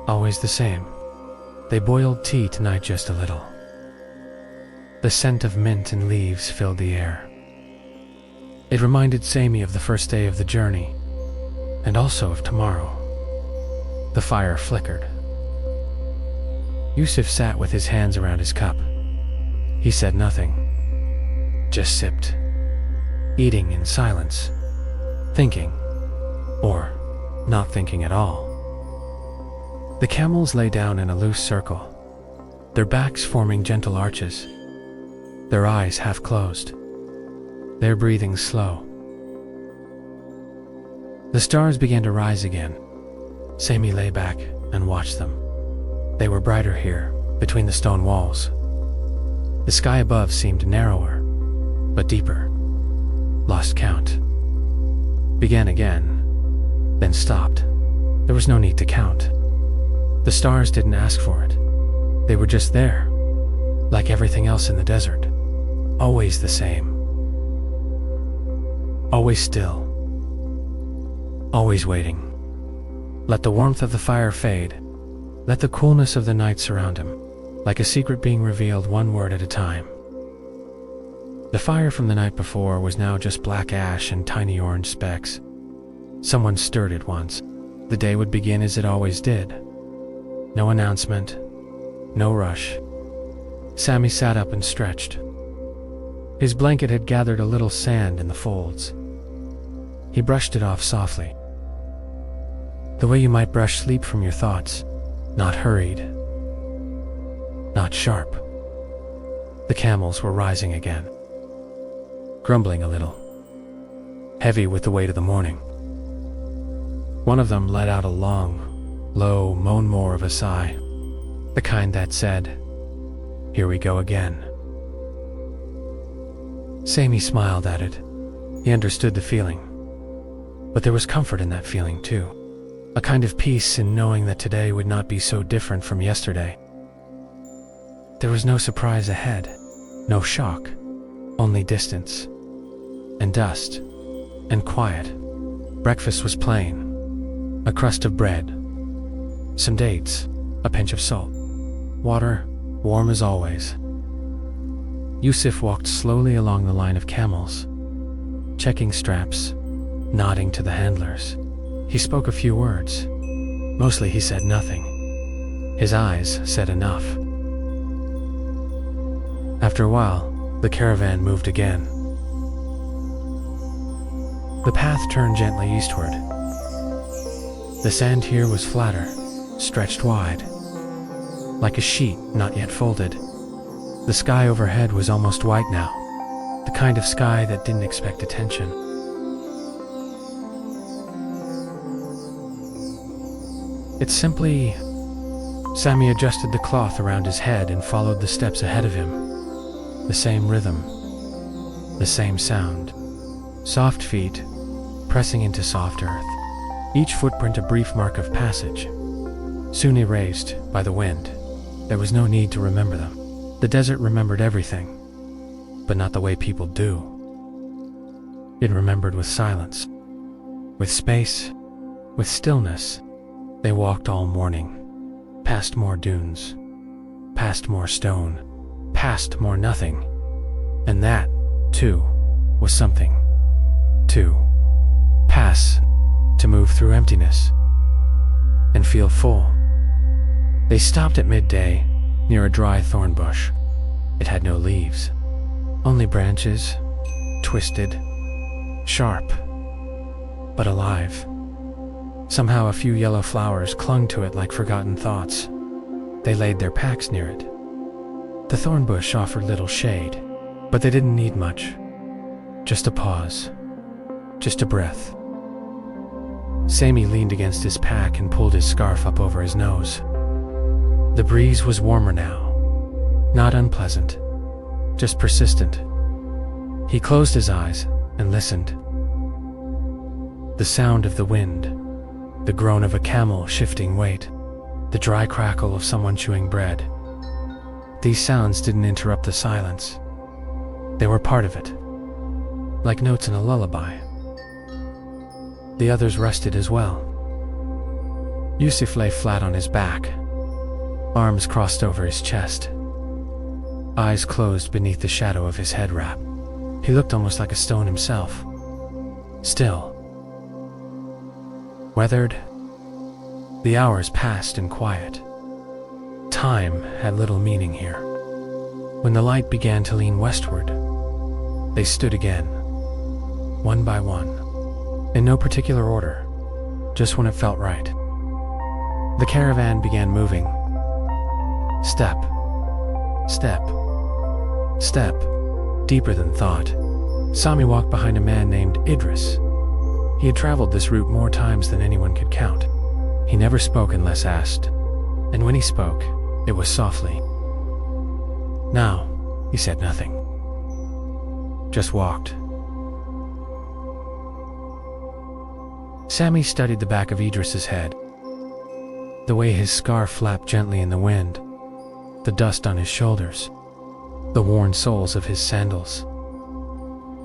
Always the same. They boiled tea tonight just a little. The scent of mint and leaves filled the air. It reminded Sami of the first day of the journey, and also of tomorrow. The fire flickered. Yusuf sat with his hands around his cup. He said nothing, just sipped, eating in silence, thinking, or not thinking at all. The camels lay down in a loose circle, their backs forming gentle arches, their eyes half closed, their breathing slow. The stars began to rise again. Sami lay back and watched them. They were brighter here, between the stone walls. The sky above seemed narrower, but deeper. Lost count. Began again, then stopped. There was no need to count. The stars didn't ask for it. They were just there, like everything else in the desert. Always the same. Always still. Always waiting. Let the warmth of the fire fade. Let the coolness of the night surround him, like a secret being revealed one word at a time. The fire from the night before was now just black ash and tiny orange specks. Someone stirred it once. The day would begin as it always did. No announcement, no rush. Sami sat up and stretched. His blanket had gathered a little sand in the folds. He brushed it off softly. The way you might brush sleep from your thoughts, not hurried, not sharp. The camels were rising again, grumbling a little, heavy with the weight of the morning. One of them let out a long, low moan more of a sigh, the kind that said, "Here we go again." Sami smiled at it. He understood the feeling. But there was comfort in that feeling too. A kind of peace in knowing that today would not be so different from yesterday. There was no surprise ahead, no shock, only distance, and dust, and quiet. Breakfast was plain. A crust of bread, some dates, a pinch of salt, water, warm as always. Yusuf walked slowly along the line of camels, checking straps, nodding to the handlers. He spoke a few words, Mostly he said nothing. His eyes said enough. After a while, the caravan moved again. The path turned gently eastward. The sand here was flatter, stretched wide, like a sheet not yet folded. The sky overhead was almost white now, the kind of sky that didn't expect attention. It's simply... Sammy adjusted the cloth around his head and followed the steps ahead of him. The same rhythm, the same sound. Soft feet pressing into soft earth, each footprint a brief mark of passage, soon erased by the wind. There was no need to remember them. The desert remembered everything, but not the way people do. It remembered with silence, with space, with stillness. They walked all morning, past more dunes, past more stone, past more nothing. And that, too, was something. To pass, to move through emptiness, and feel full. They stopped at midday, near a dry thorn bush. It had no leaves, only branches, twisted, sharp, but alive. Somehow a few yellow flowers clung to it like forgotten thoughts. They laid their packs near it. The thorn bush offered little shade, but they didn't need much. Just a pause, just a breath. Sammy leaned against his pack and pulled his scarf up over his nose. The breeze was warmer now, not unpleasant, just persistent. He closed his eyes and listened. The sound of the wind, the groan of a camel shifting weight, the dry crackle of someone chewing bread. These sounds didn't interrupt the silence. They were part of it, like notes in a lullaby. The others rested as well. Yusuf lay flat on his back, arms crossed over his chest, eyes closed beneath the shadow of his head wrap. He looked almost like a stone himself. Still. Weathered. The hours passed in quiet. Time had little meaning here. When the light began to lean westward, they stood again, one by one, in no particular order, just when it felt right. The caravan began moving. Step, step, step, deeper than thought. Sami walked behind a man named Idris. He had traveled this route more times than anyone could count. He never spoke unless asked, and when he spoke, it was softly. Now, he said nothing. Just walked. Sammy studied the back of Idris's head. The way his scarf flapped gently in the wind, the dust on his shoulders, the worn soles of his sandals.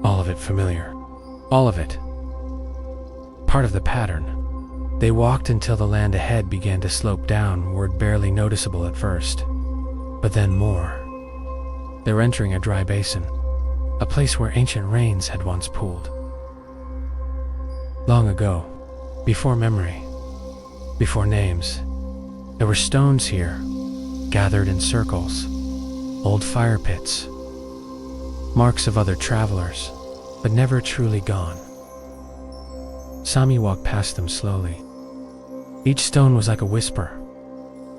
All of it familiar. All of it. Part of the pattern. They walked until the land ahead began to slope downward, barely noticeable at first. But then more. They were entering a dry basin, a place where ancient rains had once pooled. Long ago, before memory, before names, there were stones here, gathered in circles, old fire pits, marks of other travelers, but never truly gone. Sami walked past them slowly. Each stone was like a whisper.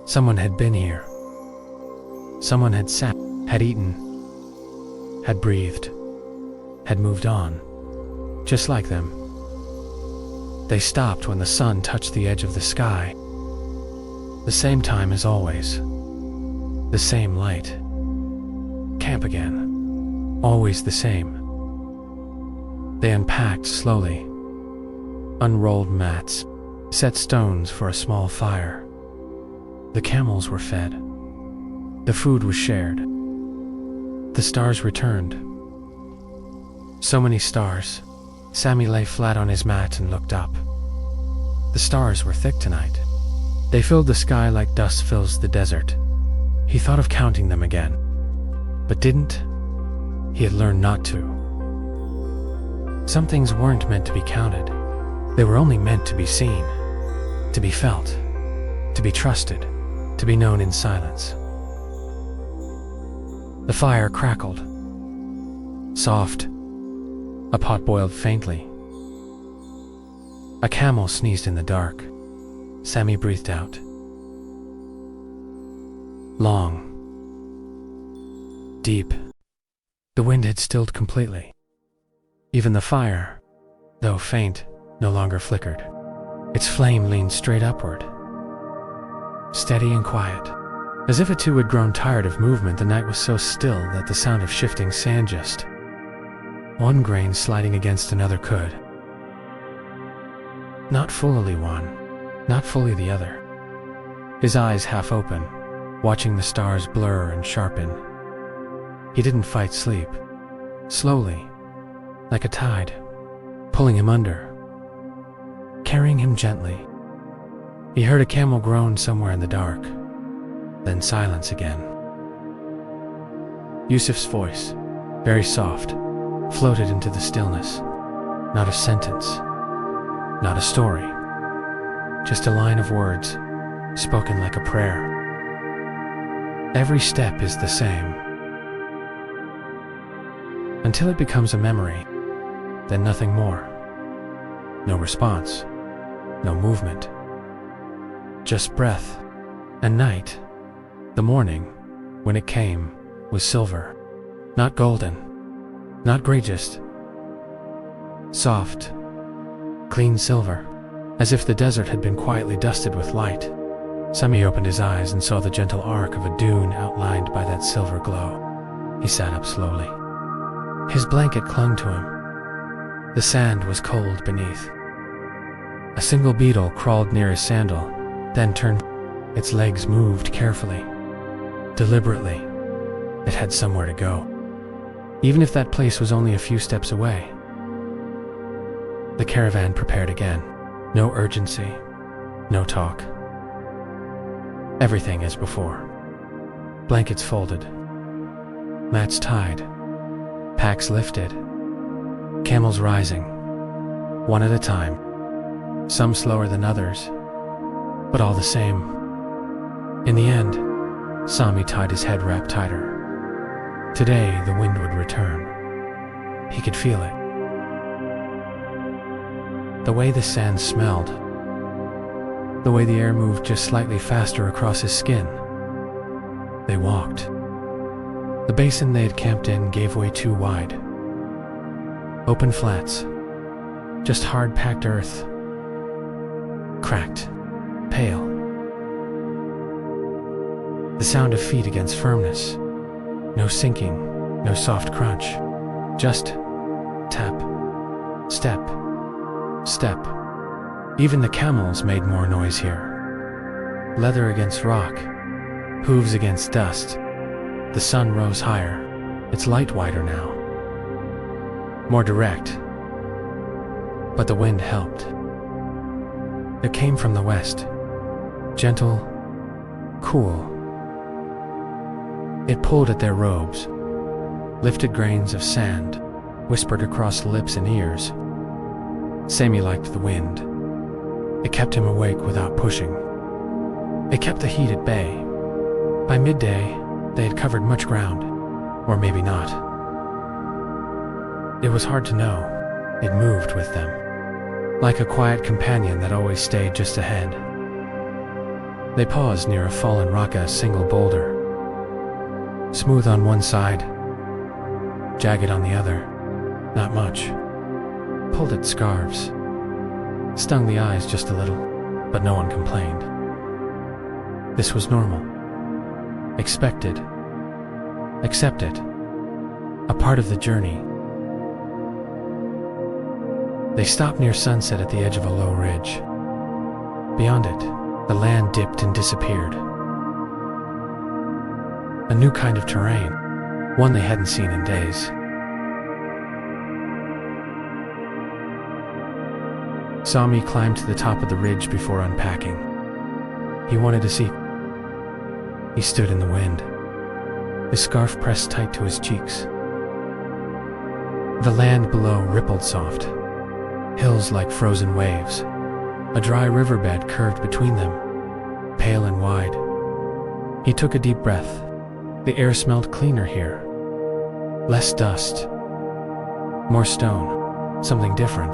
Someone had been here. Someone had sat, had eaten, had breathed, had moved on, just like them. They stopped when the sun touched the edge of the sky. The same time as always. The same light. Camp again. Always the same. They unpacked slowly. Unrolled mats. Set stones for a small fire. The camels were fed. The food was shared. The stars returned. So many stars. Sami lay flat on his mat and looked up. The stars were thick tonight. They filled the sky like dust fills the desert. He thought of counting them again, but didn't. He had learned not to. Some things weren't meant to be counted. They were only meant to be seen, to be felt. to be trusted, to be known in silence. The fire crackled. Soft. A pot boiled faintly. A camel sneezed in the dark. Sammy breathed out. Long. Deep. The wind had stilled completely. Even the fire, though faint, no longer flickered. Its flame leaned straight upward. Steady and quiet. As if it too had grown tired of movement, the night was so still that the sound of shifting sand just one grain sliding against another could. Not fully one, not fully the other. His eyes half open, watching the stars blur and sharpen. He didn't fight sleep. Slowly, like a tide, pulling him under, carrying him gently. He heard a camel groan somewhere in the dark, then silence again. Yusuf's voice, very soft, floated into the stillness. Not a sentence, not a story, just a line of words, spoken like a prayer. Every step is the same, until it becomes a memory, then nothing more. No response, no movement, just breath and night. The morning, when it came, was silver, not golden, not gray, just soft, clean silver, as if the desert had been quietly dusted with light. Sammy opened his eyes and saw the gentle arc of a dune outlined by that silver glow. He sat up slowly. His blanket clung to him. The sand was cold beneath. A single beetle crawled near his sandal, then turned. Its legs moved carefully, deliberately. It had somewhere to go, even if that place was only a few steps away. The caravan prepared again. No urgency, no talk. Everything as before. Blankets folded, mats tied, packs lifted, camels rising, one at a time, some slower than others, but all the same. In the end, Sami tied his head wrap tighter. Today, the wind would return. He could feel it. The way the sand smelled, the way the air moved just slightly faster across his skin. They walked. The basin they had camped in gave way too wide. Open flats, just hard-packed earth, cracked, pale. The sound of feet against firmness. No sinking, no soft crunch. Just tap, step, step. Even the camels made more noise here. Leather against rock, hooves against dust. The sun rose higher, its light wider now. More direct. But the wind helped. It came from the west. Gentle, cool. It pulled at their robes, lifted grains of sand, whispered across lips and ears. Sammy liked the wind. It kept him awake without pushing. It kept the heat at bay. By midday, they had covered much ground, or maybe not. It was hard to know. It moved with them, like a quiet companion that always stayed just ahead. They paused near a fallen rock, a single boulder. Smooth on one side, jagged on the other. Not much. Pulled at scarves. Stung the eyes just a little, but no one complained. This was normal. Expected. Accepted. A part of the journey. They stopped near sunset at the edge of a low ridge. Beyond it, the land dipped and disappeared. A new kind of terrain, one they hadn't seen in days. Sami climbed to the top of the ridge before unpacking. He wanted to see. He stood in the wind, his scarf pressed tight to his cheeks. The land below rippled soft, hills like frozen waves. A dry riverbed curved between them, pale and wide. He took a deep breath. The air smelled cleaner here. Less dust. More stone. Something different,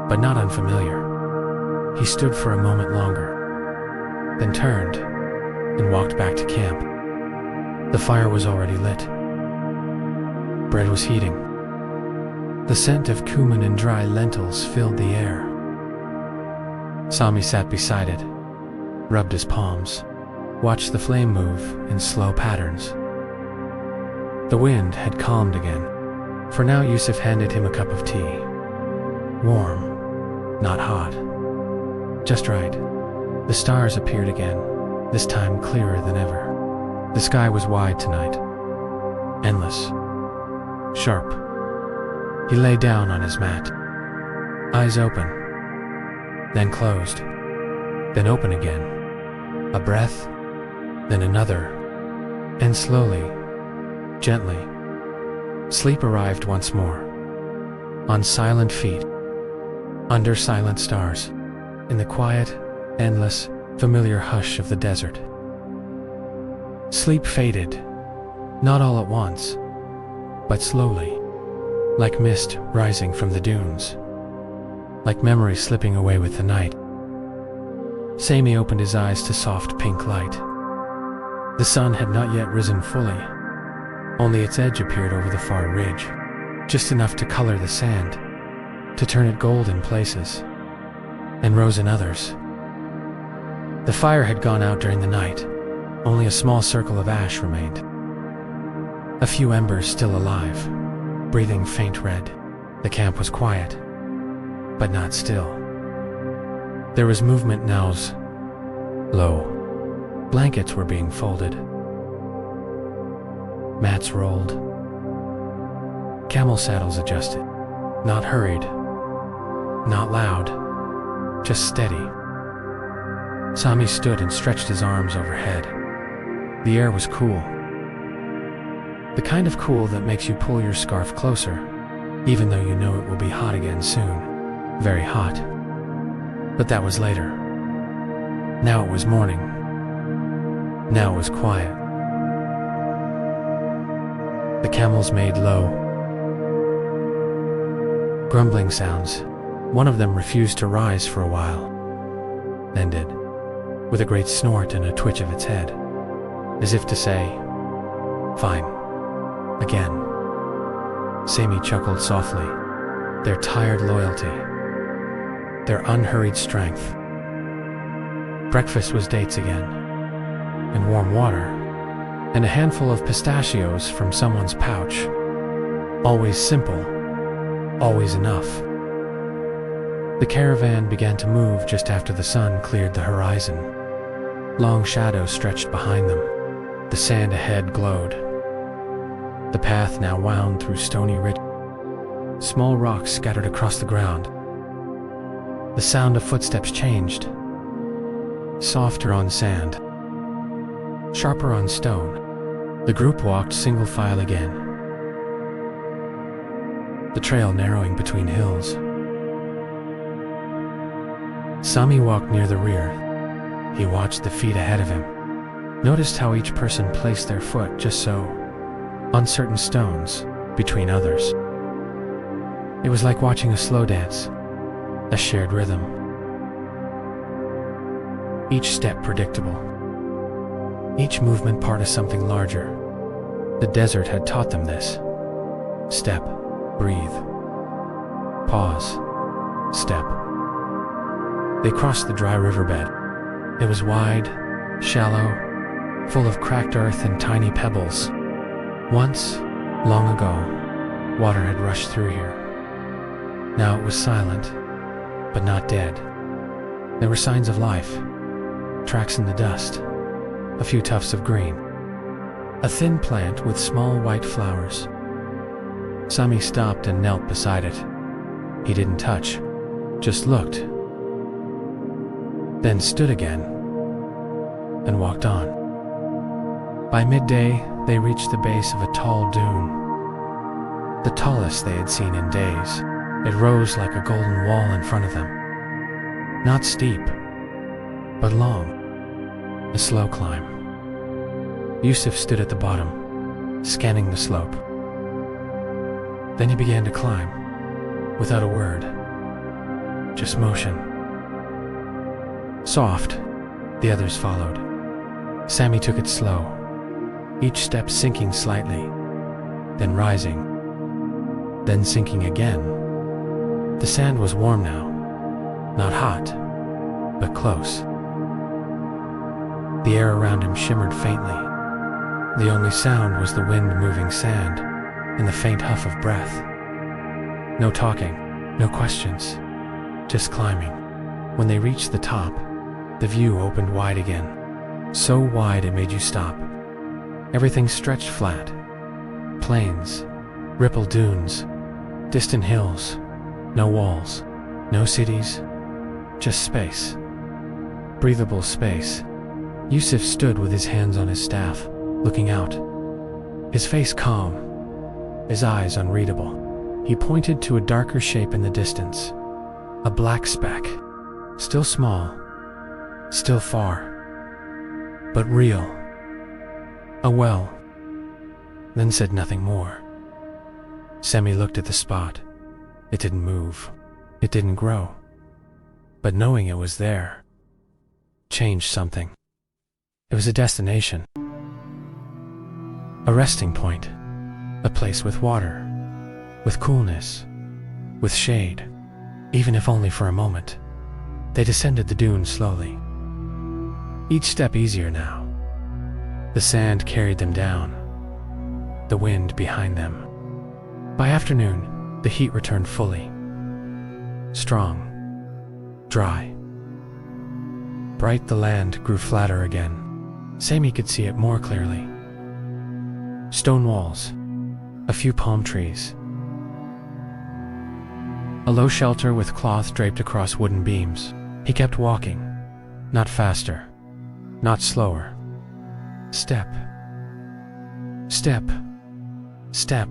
but not unfamiliar. He stood for a moment longer, then turned and walked back to camp. The fire was already lit. Bread was heating. The scent of cumin and dry lentils filled the air. Sami sat beside it, rubbed his palms, watched the flame move in slow patterns. The wind had calmed again, for now Yusuf handed him a cup of tea. Warm, not hot. Just right. The stars appeared again, this time clearer than ever. The sky was wide tonight. Endless. Sharp. He lay down on his mat. Eyes open. Then closed. Then open again. A breath. Then another. And slowly, gently, sleep arrived once more. On silent feet. Under silent stars. In the quiet, endless, familiar hush of the desert. Sleep faded. Not all at once, but slowly. Like mist rising from the dunes. Like memory slipping away with the night. Sami opened his eyes to soft pink light. The sun had not yet risen fully. Only its edge appeared over the far ridge, just enough to color the sand, to turn it gold in places, and rose in others. The fire had gone out during the night. Only a small circle of ash remained. A few embers still alive, breathing faint red. The camp was quiet, but not still. There was movement nows. Low. Blankets were being folded. Mats rolled. Camel saddles adjusted. Not hurried. Not loud. Just steady. Sami stood and stretched his arms overhead. The air was cool. The kind of cool that makes you pull your scarf closer, even though you know it will be hot again soon. Very hot. But that was later. Now it was morning. Now it was quiet. The camels made low, grumbling sounds. One of them refused to rise for a while, then did, with a great snort and a twitch of its head, as if to say, "Fine, again." Sami chuckled softly. Their tired loyalty, their unhurried strength. Breakfast was dates again, and warm water, and a handful of pistachios from someone's pouch. Always simple, always enough. The caravan began to move just after the sun cleared the horizon. Long shadows stretched behind them. The sand ahead glowed. The path now wound through stony ridge. Small rocks scattered across the ground. The sound of footsteps changed. Softer on sand. Sharper on stone. The group walked single file again. The trail narrowing between hills. Sami walked near the rear. He watched the feet ahead of him. Noticed how each person placed their foot just so, on certain stones, between others. It was like watching a slow dance, a shared rhythm. Each step predictable. Each movement part of something larger. The desert had taught them this. Step, breathe. Pause, step. They crossed the dry riverbed. It was wide, shallow, full of cracked earth and tiny pebbles. Once, long ago, water had rushed through here. Now it was silent, but not dead. There were signs of life, tracks in the dust, a few tufts of green, a thin plant with small white flowers. Sami stopped and knelt beside it. He didn't touch, just looked, then stood again and walked on. By midday, they reached the base of a tall dune, the tallest they had seen in days. It rose like a golden wall in front of them. Not steep, but long. a slow climb. Yusuf stood at the bottom, scanning the slope. Then he began to climb, without a word, just motion. Soft, the others followed. Sammy took it slow, each step sinking slightly, then rising, then sinking again. The sand was warm now, not hot, but close. The air around him shimmered faintly. The only sound was the wind moving sand and the faint huff of breath. No talking, no questions, just climbing. When they reached the top, the view opened wide again, so wide it made you stop. Everything stretched flat. Plains, rippled dunes, distant hills, no walls, no cities, just space. Breathable space. Yusuf stood with his hands on his staff, looking out. His face calm, his eyes unreadable. He pointed to a darker shape in the distance. A black speck, still small, still far, but real. A well. Then said nothing more. Sammy looked at the spot. It didn't move. It didn't grow. But knowing it was there changed something. It was a destination. A resting point. A place with water, with coolness, with shade, even if only for a moment. They descended the dune slowly. Each step easier now. The sand carried them down, the wind behind them. By afternoon, the heat returned fully. Strong, dry. Bright, the land grew flatter again. Sammy could see it more clearly. Stone walls, a few palm trees. A low shelter with cloth draped across wooden beams. He kept walking, not faster, not slower. Step, step, step.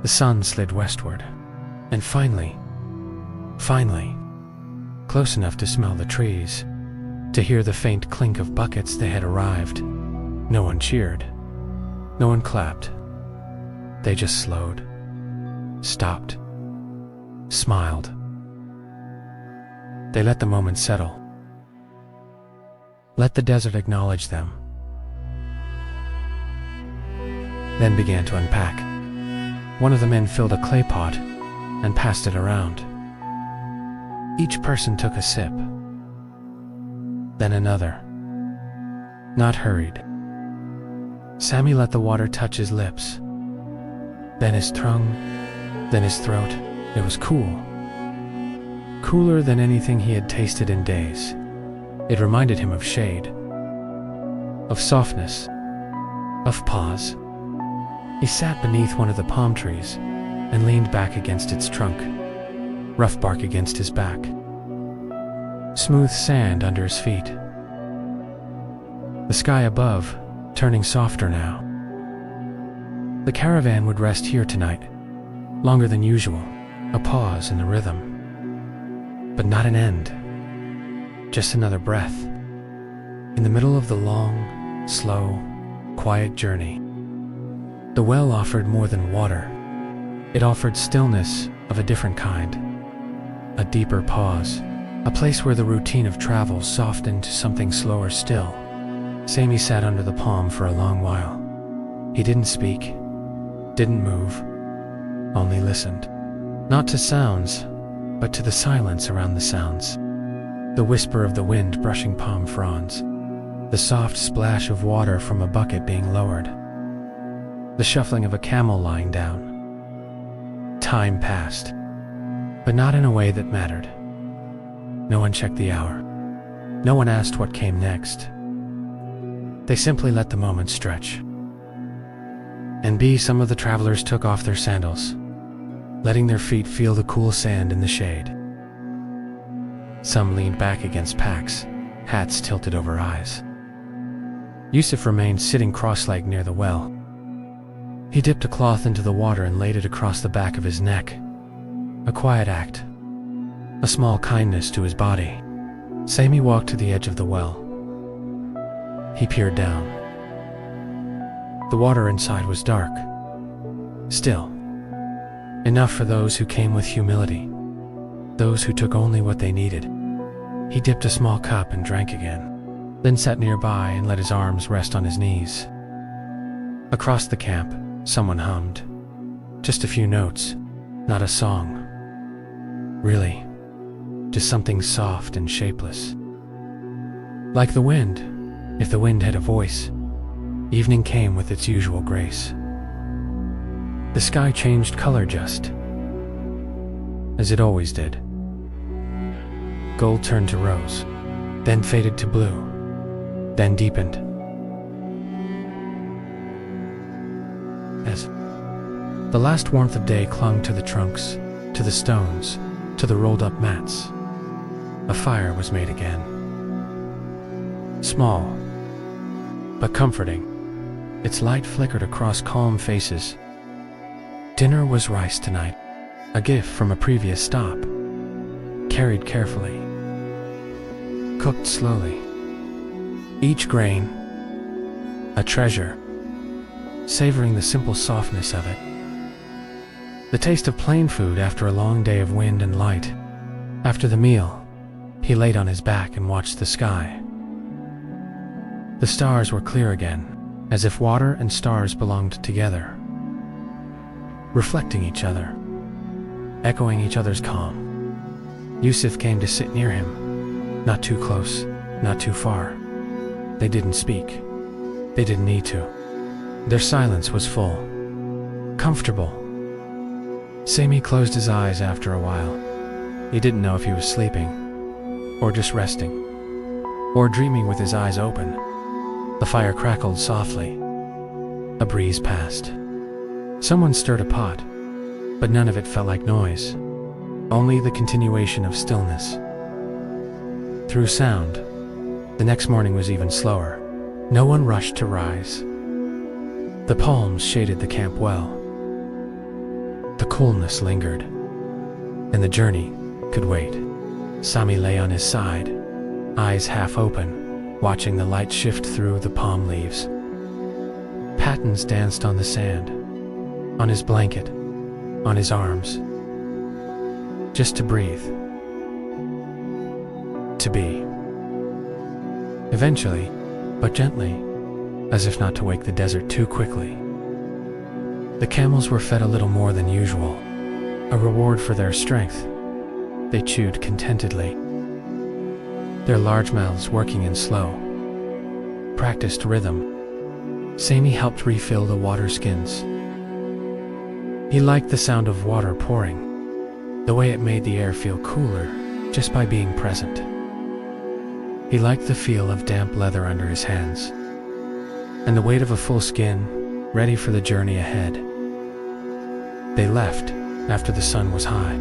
The sun slid westward, and finally, close enough to smell the trees, to hear the faint clink of buckets. They had arrived. No one cheered, no one clapped. They just slowed, stopped, smiled. They let the moment settle. Let the desert acknowledge them. Then began to unpack. One of the men filled a clay pot and passed it around. Each person took a sip, then another. Not hurried. Sammy let the water touch his lips, then his tongue, then his throat. It was cool. Cooler than anything he had tasted in days. It reminded him of shade, of softness, of pause. He sat beneath one of the palm trees and leaned back against its trunk, rough bark against his back, smooth sand under his feet. The sky above turning softer now. The caravan would rest here tonight, longer than usual, a pause in the rhythm, but not an end, just another breath, in the middle of the long, slow, quiet journey. The well offered more than water. It offered stillness of a different kind, a deeper pause, a place where the routine of travel softened to something slower still. Sammy sat under the palm for a long while. He didn't speak, didn't move, only listened. Not to sounds, but to the silence around the sounds. The whisper of the wind brushing palm fronds, the soft splash of water from a bucket being lowered, the shuffling of a camel lying down. Time passed, but not in a way that mattered. No one checked the hour. No one asked what came next. They simply let the moment stretch. And some of the travelers took off their sandals, letting their feet feel the cool sand in the shade. Some leaned back against packs, hats tilted over eyes. Yusuf remained sitting cross-legged near the well. He dipped a cloth into the water and laid it across the back of his neck. A quiet act, a small kindness to his body. Sammy walked to the edge of the well, He peered down. The water inside was dark, still, enough for those who came with humility, those who took only what they needed. He dipped a small cup and drank again, then sat nearby and let his arms rest on his knees. Across the camp, someone hummed. Just a few notes, not a song. Really, just something soft and shapeless. Like the wind, if the wind had a voice, evening came with its usual grace. The sky changed color just, as it always did. Gold turned to rose, then faded to blue, then deepened. As the last warmth of day clung to the trunks, to the stones, to the rolled-up mats, a fire was made again. Small, but comforting, its light flickered across calm faces. Dinner was rice tonight, a gift from a previous stop, carried carefully, cooked slowly. Each grain, a treasure, savoring the simple softness of it. The taste of plain food after a long day of wind and light. After the meal, he laid on his back and watched the sky. The stars were clear again, as if water and stars belonged together, reflecting each other, echoing each other's calm. Yusuf came to sit near him, not too close, not too far. They didn't speak. They didn't need to. Their silence was full, comfortable. Sami closed his eyes after a while. He didn't know if he was sleeping, or just resting, or dreaming with his eyes open. The fire crackled softly. A breeze passed. Someone stirred a pot, but none of it felt like noise, only the continuation of stillness. Through sound, the next morning was even slower. No one rushed to rise. The palms shaded the camp well. The coolness lingered, and the journey could wait. Sami lay on his side, eyes half open, watching the light shift through the palm leaves. Patterns danced on the sand, on his blanket, on his arms. Just to breathe. To be. Eventually, but gently, as if not to wake the desert too quickly. The camels were fed a little more than usual, a reward for their strength. They chewed contentedly, their large mouths working in slow, practiced rhythm. Sami helped refill the water skins. He liked the sound of water pouring, the way it made the air feel cooler just by being present. He liked the feel of damp leather under his hands, and the weight of a full skin, ready for the journey ahead. They left after the sun was high,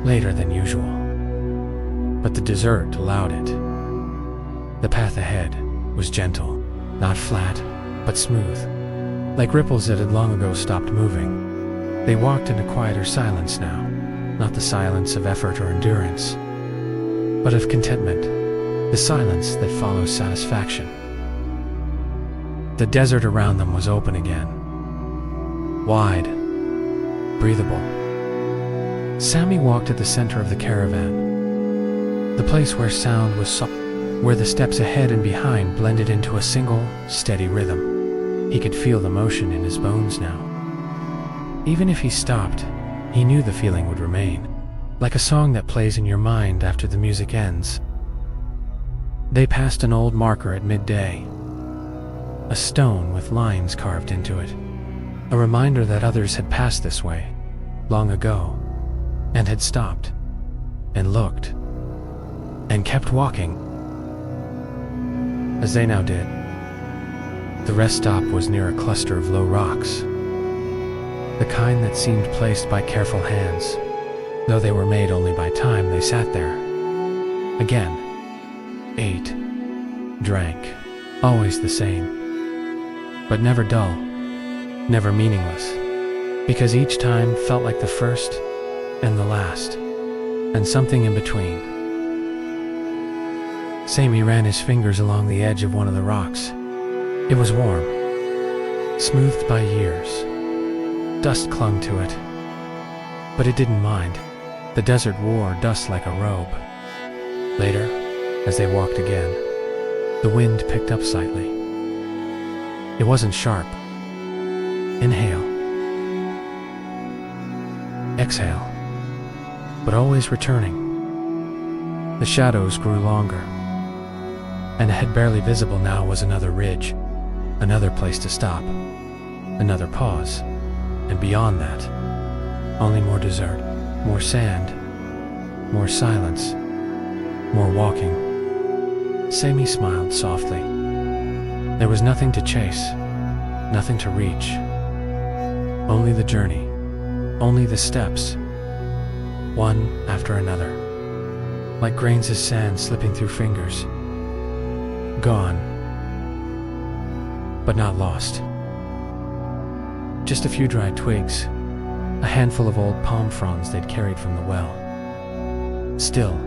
later than usual. But the desert allowed it. The path ahead was gentle, not flat, but smooth, like ripples that had long ago stopped moving. They walked in a quieter silence now, not the silence of effort or endurance, but of contentment, the silence that follows satisfaction. The desert around them was open again, wide, breathable. Sami walked at the center of the caravan, the place where sound was soft, where the steps ahead and behind blended into a single, steady rhythm. He could feel the motion in his bones now. Even if he stopped, he knew the feeling would remain, like a song that plays in your mind after the music ends. They passed an old marker at midday, a stone with lines carved into it, a reminder that others had passed this way, long ago, and had stopped, and looked, and kept walking, as they now did. The rest stop was near a cluster of low rocks, the kind that seemed placed by careful hands. Though they were made only by time, they sat there. Again, ate, drank, always the same, but never dull, never meaningless, because each time felt like the first and the last, and something in between. Sami ran his fingers along the edge of one of the rocks. It was warm, smoothed by years. Dust clung to it, but it didn't mind. The desert wore dust like a robe. Later, as they walked again, the wind picked up slightly. It wasn't sharp. Inhale. Exhale. But always returning. The shadows grew longer, and ahead, barely visible now, was another ridge, another place to stop, another pause, and beyond that, only more desert, more sand, more silence, more walking. Sammy smiled softly. There was nothing to chase, nothing to reach. Only the journey, only the steps, one after another, like grains of sand slipping through fingers. Gone, but not lost. Just a few dry twigs, a handful of old palm fronds they'd carried from the well. Still,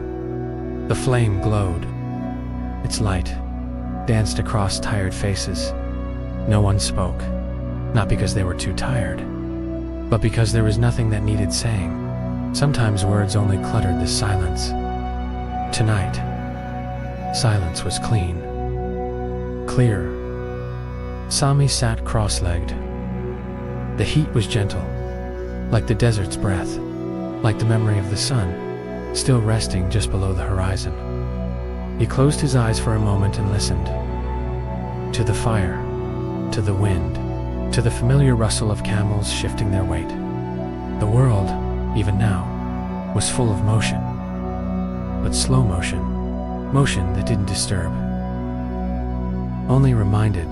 the flame glowed. Its light danced across tired faces. No one spoke, not because they were too tired, but because there was nothing that needed saying. Sometimes words only cluttered the silence. Tonight, silence was clean, clear. Sami sat cross-legged. The heat was gentle, like the desert's breath, like the memory of the sun, still resting just below the horizon. He closed his eyes for a moment and listened. To the fire, to the wind, to the familiar rustle of camels shifting their weight. The world, even now, was full of motion, but slow motion, motion that didn't disturb. Only reminded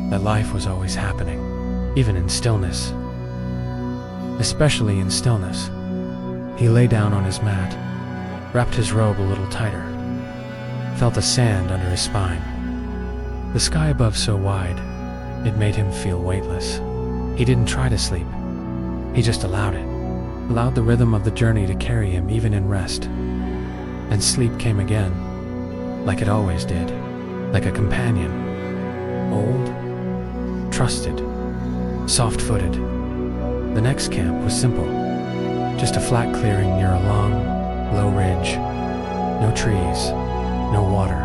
that life was always happening, even in stillness. Especially in stillness. He lay down on his mat, wrapped his robe a little tighter, felt the sand under his spine. The sky above so wide, it made him feel weightless. He didn't try to sleep. He just allowed it, allowed the rhythm of the journey to carry him even in rest. And sleep came again, like it always did, like a companion. Old, trusted, soft-footed. The next camp was simple. Just a flat clearing near a long, low ridge. No trees, no water.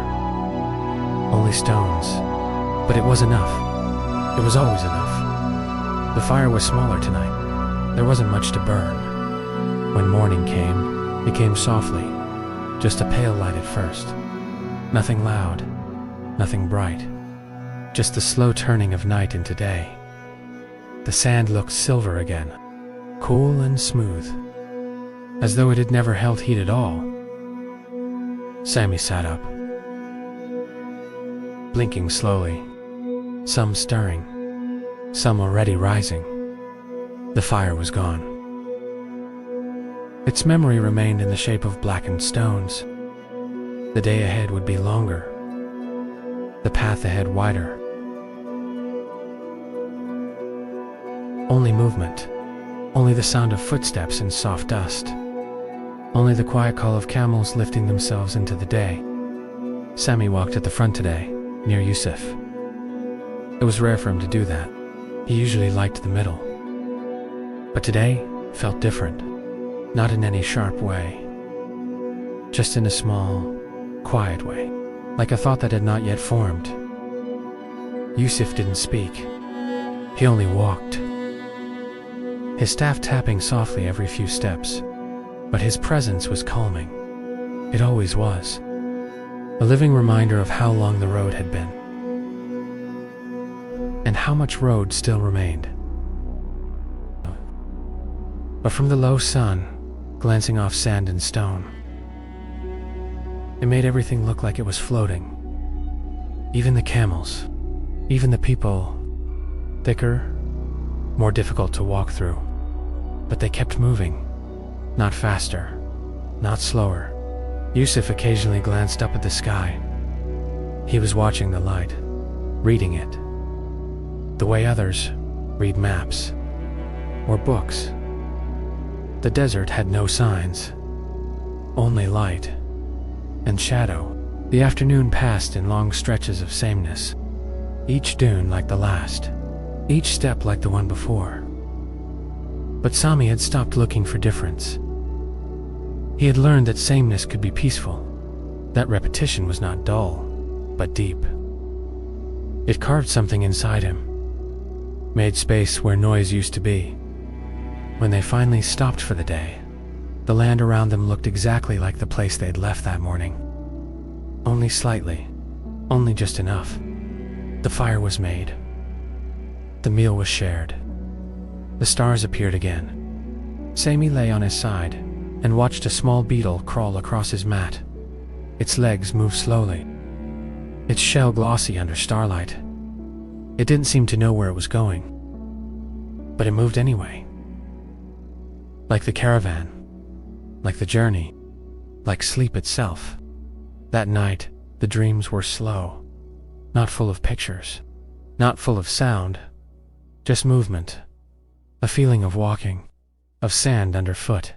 Only stones. But it was enough. It was always enough. The fire was smaller tonight. There wasn't much to burn. When morning came, it came softly. Just a pale light at first. Nothing loud. Nothing bright. Just the slow turning of night into day. The sand looked silver again, cool and smooth, as though it had never held heat at all. Sammy sat up, blinking slowly, some stirring, some already rising. The fire was gone. Its memory remained in the shape of blackened stones. The day ahead would be longer, the path ahead wider. Only movement, only the sound of footsteps in soft dust, only the quiet call of camels lifting themselves into the day. Sammy walked at the front today, near Yusuf. It was rare for him to do that. He usually liked the middle. But today felt different, not in any sharp way, just in a small, quiet way, like a thought that had not yet formed. Yusuf didn't speak. He only walked. His staff tapping softly every few steps, but his presence was calming. It always was. A living reminder of how long the road had been, and how much road still remained. But from the low sun, glancing off sand and stone, it made everything look like it was floating. Even the camels, even the people, thicker, more difficult to walk through. But they kept moving, not faster, not slower. Yusuf occasionally glanced up at the sky. He was watching the light, reading it, the way others read maps or books. The desert had no signs, only light and shadow. The afternoon passed in long stretches of sameness. each dune like the last, each step like the one before. But Sami had stopped looking for difference. He had learned that sameness could be peaceful, that repetition was not dull, but deep. It carved something inside him, made space where noise used to be. When they finally stopped for the day, the land around them looked exactly like the place they'd left that morning. Only slightly, only just enough. The fire was made. The meal was shared. The stars appeared again. Sami lay on his side and watched a small beetle crawl across his mat. Its legs moved slowly, its shell glossy under starlight. It didn't seem to know where it was going, but it moved anyway. Like the caravan, like the journey, like sleep itself. That night, the dreams were slow, not full of pictures, not full of sound, just movement, a feeling of walking, of sand underfoot,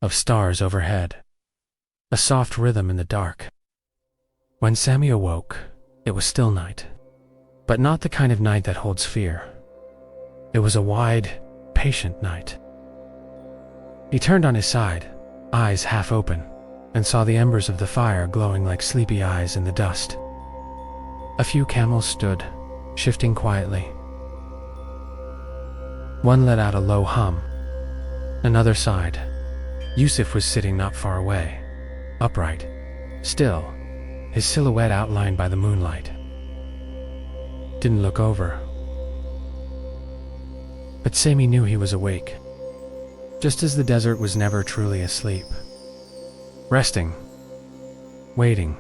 of stars overhead, a soft rhythm in the dark. When Sami awoke, it was still night, but not the kind of night that holds fear. It was a wide, patient night. He turned on his side, eyes half open, and saw the embers of the fire glowing like sleepy eyes in the dust. A few camels stood, shifting quietly. One let out a low hum. Another sighed. Yusuf was sitting not far away, upright, still, his silhouette outlined by the moonlight. Didn't look over. But Sami knew he was awake, just as the desert was never truly asleep. Resting, waiting.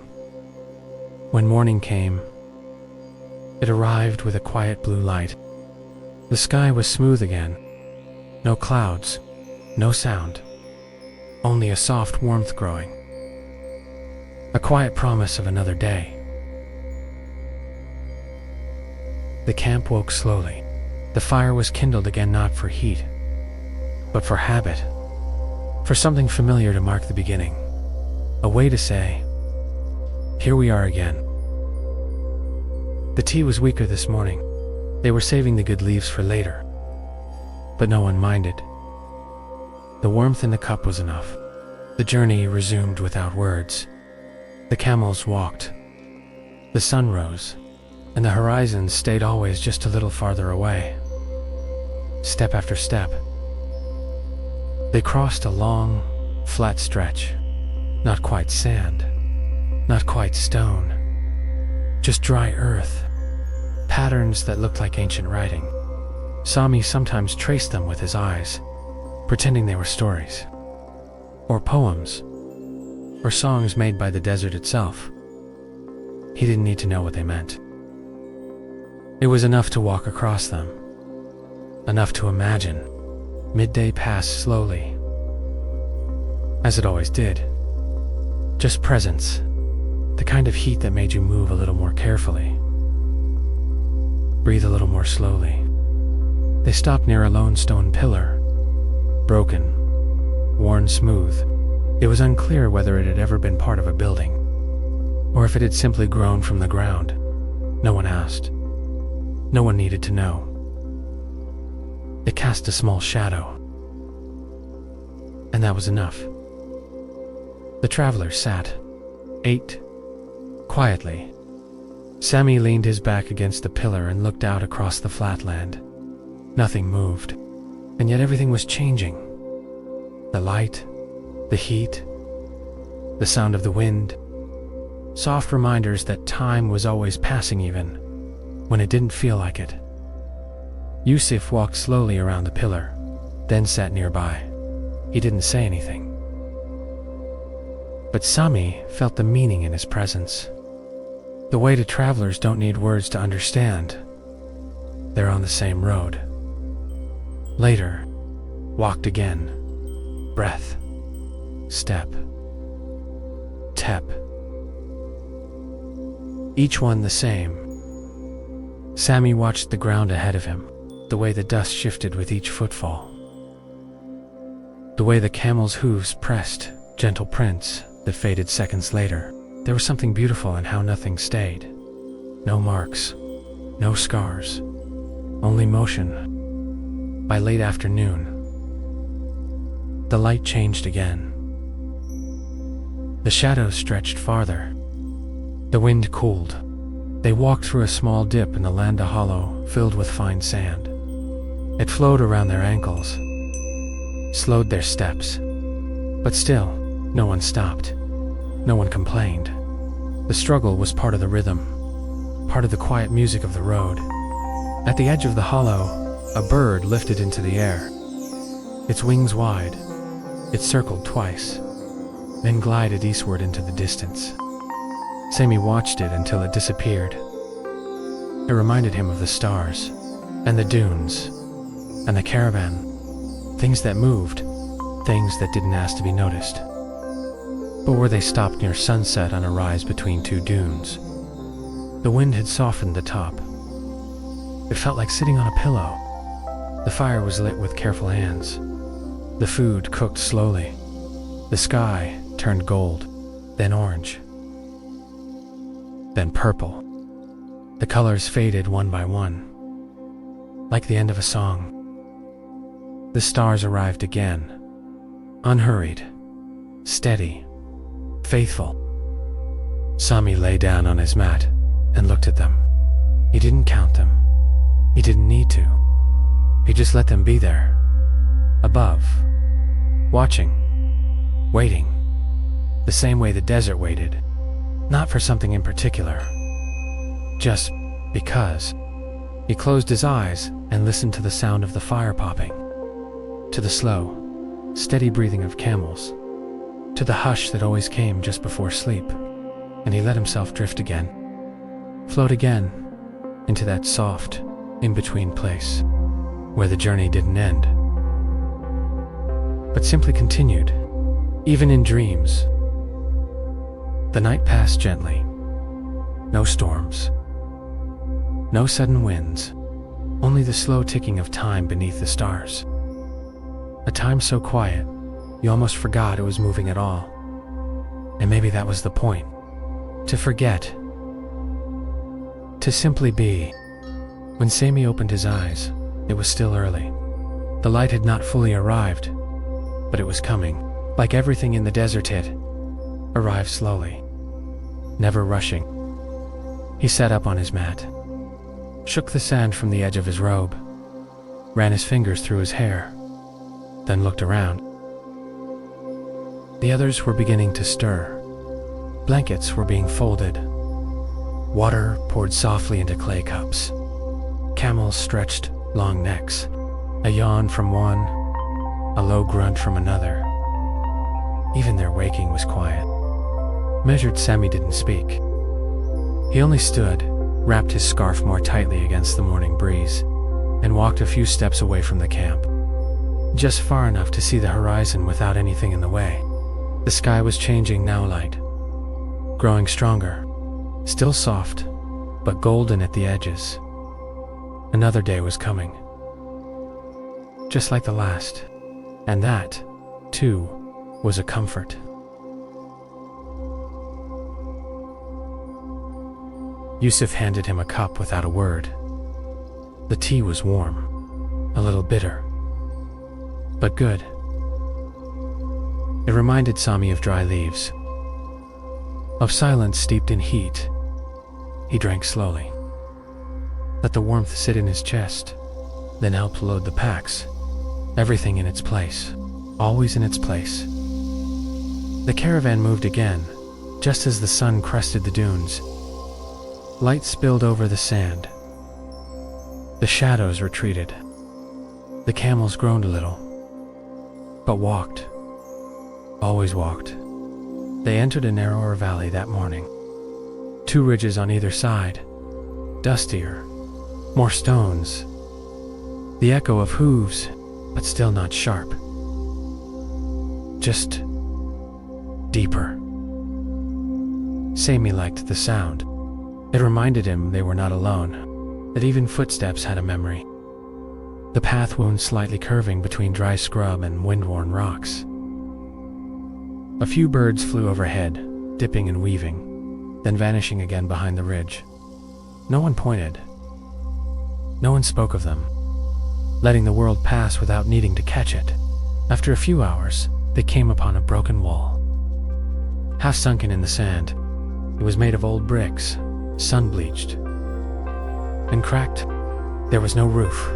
When morning came, it arrived with a quiet blue light. The sky was smooth again. No clouds, no sound, only a soft warmth growing. A quiet promise of another day. The camp woke slowly. The fire was kindled again, not for heat, but for habit, for something familiar to mark the beginning. A way to say, here we are again. The tea was weaker this morning. They were saving the good leaves for later, but no one minded. The warmth in the cup was enough. The journey resumed without words. The camels walked. The sun rose, and the horizon stayed always just a little farther away. Step after step, they crossed a long, flat stretch. Not quite sand, not quite stone, just dry earth, patterns that looked like ancient writing. Sami sometimes traced them with his eyes, pretending they were stories, or poems, or songs made by the desert itself. He didn't need to know what they meant. It was enough to walk across them, enough to imagine. Midday passed slowly, as it always did. Just presence, the kind of heat that made you move a little more carefully, breathe a little more slowly. They stopped near a lone stone pillar, broken, worn smooth. It was unclear whether it had ever been part of a building, or if it had simply grown from the ground. No one asked. No one needed to know. It cast a small shadow, and that was enough. The travelers sat, ate, quietly. Sami leaned his back against the pillar and looked out across the flatland. Nothing moved, and yet everything was changing. The light, the heat, the sound of the wind, soft reminders that time was always passing even when it didn't feel like it. Yusuf walked slowly around the pillar, then sat nearby. He didn't say anything, but Sami felt the meaning in his presence. The way to travelers don't need words to understand. They're on the same road. Later, walked again. Breath, step, tap. Each one the same. Sami watched the ground ahead of him, the way the dust shifted with each footfall, the way the camel's hooves pressed, gentle prints that faded seconds later. There was something beautiful in how nothing stayed. No marks, No scars, only motion. By late afternoon, the light changed again. The shadows stretched farther. The wind cooled. They walked through a small dip in the Landa hollow filled with fine sand. It flowed around their ankles, slowed their steps. But still, no one stopped. No one complained. The struggle was part of the rhythm, part of the quiet music of the road. At the edge of the hollow, a bird lifted into the air. Its wings wide, it circled twice, then glided eastward into the distance. Sammy watched it until it disappeared. It reminded him of the stars, and the dunes, and the caravan. Things that moved, things that didn't ask to be noticed. But where they stopped near sunset on a rise between two dunes, the wind had softened the top. It felt like sitting on a pillow. The fire was lit with careful hands. The food cooked slowly. The sky turned gold, then orange, then purple. The colors faded one by one, like the end of a song. The stars arrived again, unhurried, steady, faithful. Sami lay down on his mat and looked at them. He didn't count them. He didn't need to. He just let them be there, above, watching, waiting, the same way the desert waited, not for something in particular, just because. He closed his eyes and listened to the sound of the fire popping, to the slow, steady breathing of camels, to the hush that always came just before sleep, and he let himself drift again, float again into that soft, in-between place where the journey didn't end, but simply continued, even in dreams. The night passed gently. No storms. No sudden winds. Only the slow ticking of time beneath the stars. A time so quiet, you almost forgot it was moving at all. And maybe that was the point. To forget. To simply be. When Sami opened his eyes, it was still early. The light had not fully arrived, but it was coming. Like everything in the desert, it arrived slowly, never rushing. He sat up on his mat, shook the sand from the edge of his robe, ran his fingers through his hair, then looked around. The others were beginning to stir. Blankets were being folded. Water poured softly into clay cups. Camels stretched long necks, a yawn from one, a low grunt from another. Even their waking was quiet. Measured Sami didn't speak. He only stood, wrapped his scarf more tightly against the morning breeze, and walked a few steps away from the camp. Just far enough to see the horizon without anything in the way. The sky was changing now, light, growing stronger, still soft, but golden at the edges. Another day was coming, just like the last, and that, too, was a comfort. Yusuf handed him a cup without a word. The tea was warm, a little bitter, but good. It reminded Sami of dry leaves, of silence steeped in heat. He drank slowly, let the warmth sit in his chest, then helped load the packs. Everything in its place, always in its place. The caravan moved again, just as the sun crested the dunes. Light spilled over the sand. The shadows retreated. The camels groaned a little, but walked, always walked. They entered a narrower valley that morning. 2 ridges on either side, dustier, more stones. The echo of hooves, but still not sharp. Just deeper. Sami liked the sound. It reminded him they were not alone, that even footsteps had a memory. The path wound slightly curving between dry scrub and wind-worn rocks. A few birds flew overhead, dipping and weaving, then vanishing again behind the ridge. No one pointed, No one spoke of them, letting the world pass without needing to catch it. After a few hours, they came upon a broken wall. Half sunken in the sand, it was made of old bricks, sun-bleached. And cracked, there was no roof,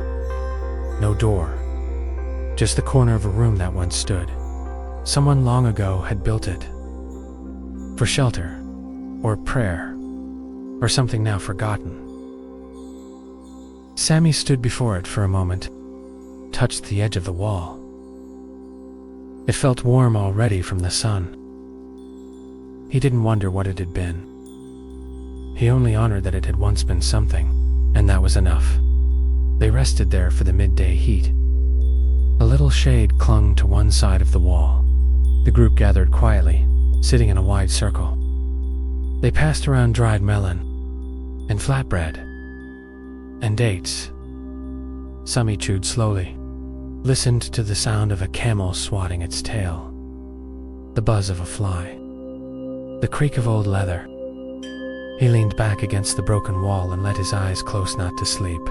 no door, just the corner of a room that once stood. Someone long ago had built it, for shelter, or prayer, or something now forgotten. Sammy stood before it for a moment, touched the edge of the wall. It felt warm already from the sun. He didn't wonder what it had been. He only honored that it had once been something, and that was enough. They rested there for the midday heat. A little shade clung to one side of the wall. The group gathered quietly, sitting in a wide circle. They passed around dried melon, and flatbread, and dates. Sammy chewed slowly, listened to the sound of a camel swatting its tail, the buzz of a fly, the creak of old leather. He leaned back against the broken wall and let his eyes close, not to sleep,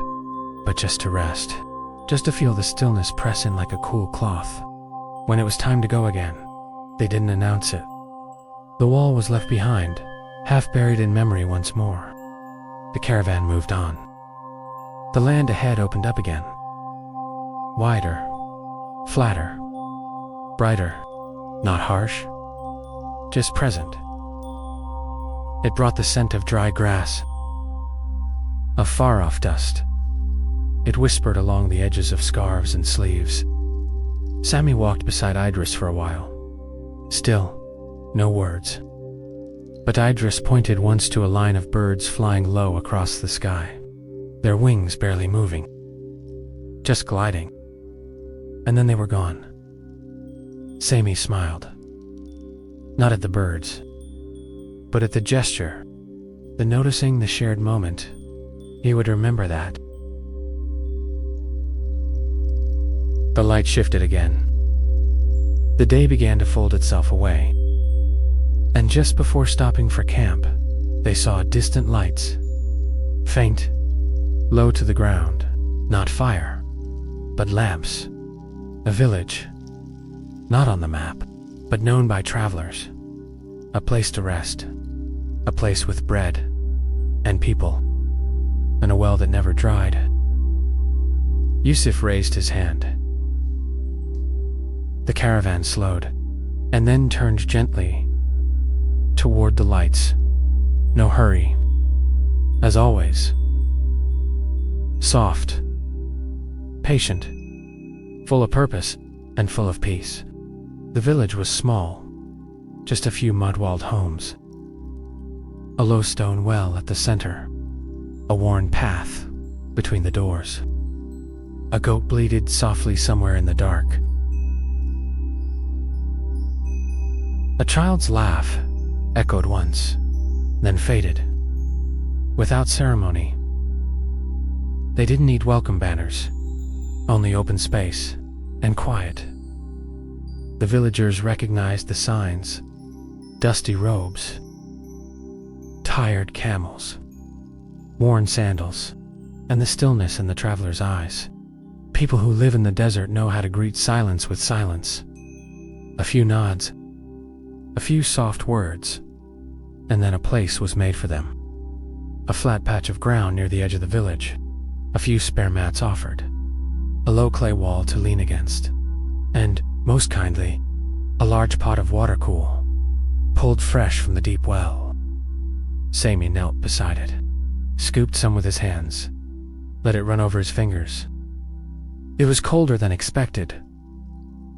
but just to rest, just to feel the stillness press in like a cool cloth. When it was time to go again, they didn't announce it. The wall was left behind, half buried in memory once more. The caravan moved on. The land ahead opened up again. Wider, flatter, brighter, not harsh, just present. It brought the scent of dry grass, of far-off dust. It whispered along the edges of scarves and sleeves. Sammy walked beside Idris for a while. Still, no words. But Idris pointed once to a line of birds flying low across the sky, their wings barely moving, just gliding. And then they were gone. Sammy smiled. Not at the birds, but at the gesture, the noticing, the shared moment. He would remember that. The light shifted again. The day began to fold itself away. And just before stopping for camp, they saw distant lights. Faint, low to the ground. Not fire, but lamps. A village, not on the map, but known by travelers. A place to rest. A place with bread and people, and a well that never dried. Yusuf raised his hand. The caravan slowed, and then turned gently toward the lights. No hurry. As always. Soft. Patient. Full of purpose, and full of peace. The village was small. Just a few mud-walled homes. A low stone well at the center. A worn path between the doors. A goat bleated softly somewhere in the dark. A child's laugh echoed once, then faded. Without ceremony. They didn't need welcome banners, only open space and quiet. The villagers recognized the signs. Dusty robes, tired camels, worn sandals, and the stillness in the traveler's eyes. People who live in the desert know how to greet silence with silence. A few nods, a few soft words, and then a place was made for them. A flat patch of ground near the edge of the village, a few spare mats offered, a low clay wall to lean against, and, most kindly, a large pot of water cool, pulled fresh from the deep well. Sammy knelt beside it, scooped some with his hands, let it run over his fingers. It was colder than expected,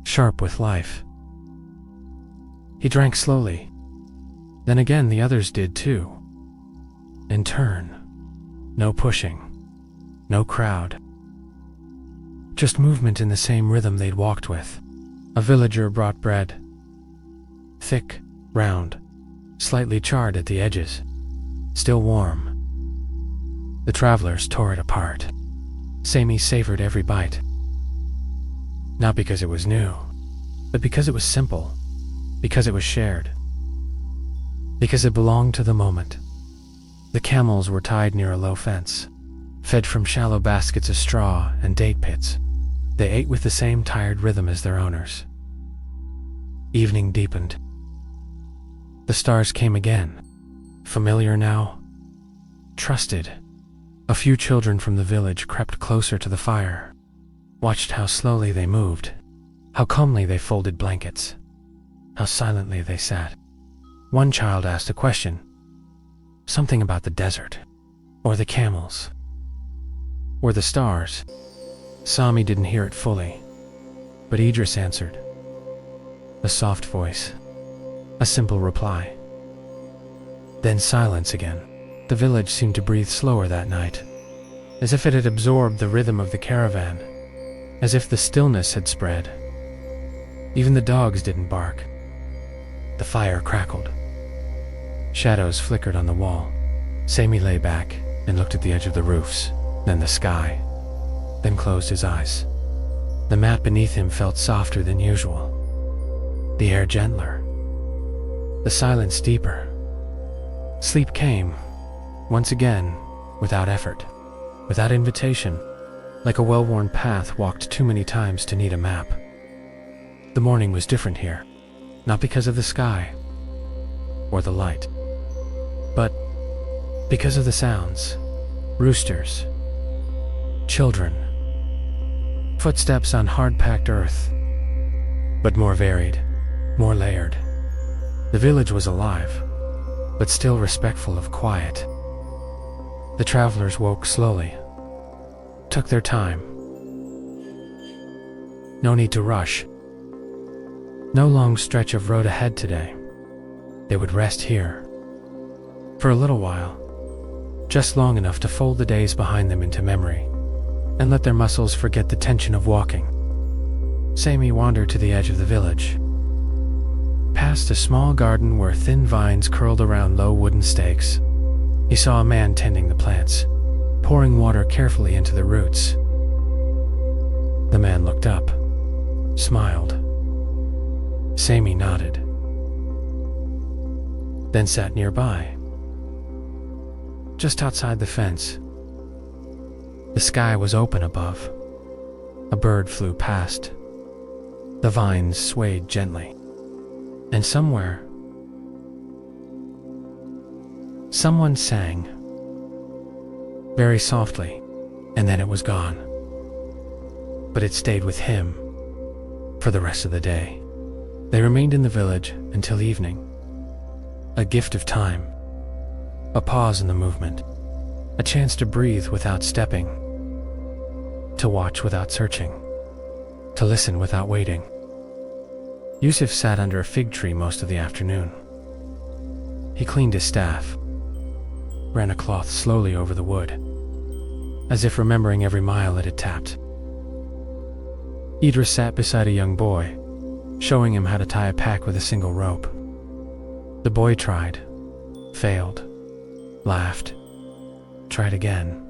sharp with life. He drank slowly. Then again the others did too. In turn. No pushing. No crowd. Just movement in the same rhythm they'd walked with. A villager brought bread. Thick, round, slightly charred at the edges. Still warm. The travelers tore it apart. Sammy savored every bite. Not because it was new, but because it was simple. Because it was shared. Because it belonged to the moment. The camels were tied near a low fence, fed from shallow baskets of straw and date pits. They ate with the same tired rhythm as their owners. Evening deepened. The stars came again, familiar now, trusted. A few children from the village crept closer to the fire, watched how slowly they moved, how calmly they folded blankets, how silently they sat. One child asked a question, something about the desert, or the camels, or the stars. Sami didn't hear it fully, but Idris answered. A soft voice, a simple reply. Then silence again. The village seemed to breathe slower that night, as if it had absorbed the rhythm of the caravan, as if the stillness had spread. Even the dogs didn't bark. The fire crackled. Shadows flickered on the wall. Sami lay back and looked at the edge of the roofs, then the sky, then closed his eyes. The mat beneath him felt softer than usual, the air gentler, the silence deeper. Sleep came, once again, without effort, without invitation, like a well-worn path walked too many times to need a map. The morning was different here, not because of the sky or the light, but because of the sounds. Roosters, children, footsteps on hard-packed earth, but more varied, more layered. The village was alive, but still respectful of quiet. The travelers woke slowly, took their time. No need to rush. No long stretch of road ahead today. They would rest here, for a little while, just long enough to fold the days behind them into memory, and let their muscles forget the tension of walking. Sami wandered to the edge of the village, past a small garden where thin vines curled around low wooden stakes. He saw a man tending the plants, pouring water carefully into the roots. The man looked up, smiled. Sami nodded, then sat nearby, just outside the fence. The sky was open above. A bird flew past. The vines swayed gently. And somewhere, someone sang, very softly, and then it was gone. But it stayed with him for the rest of the day. They remained in the village until evening. A gift of time, a pause in the movement, a chance to breathe without stepping, to watch without searching, to listen without waiting. Yusuf sat under a fig tree most of the afternoon. He cleaned his staff, ran a cloth slowly over the wood, as if remembering every mile it had tapped. Idris sat beside a young boy, showing him how to tie a pack with a single rope. The boy tried, failed, laughed, tried again,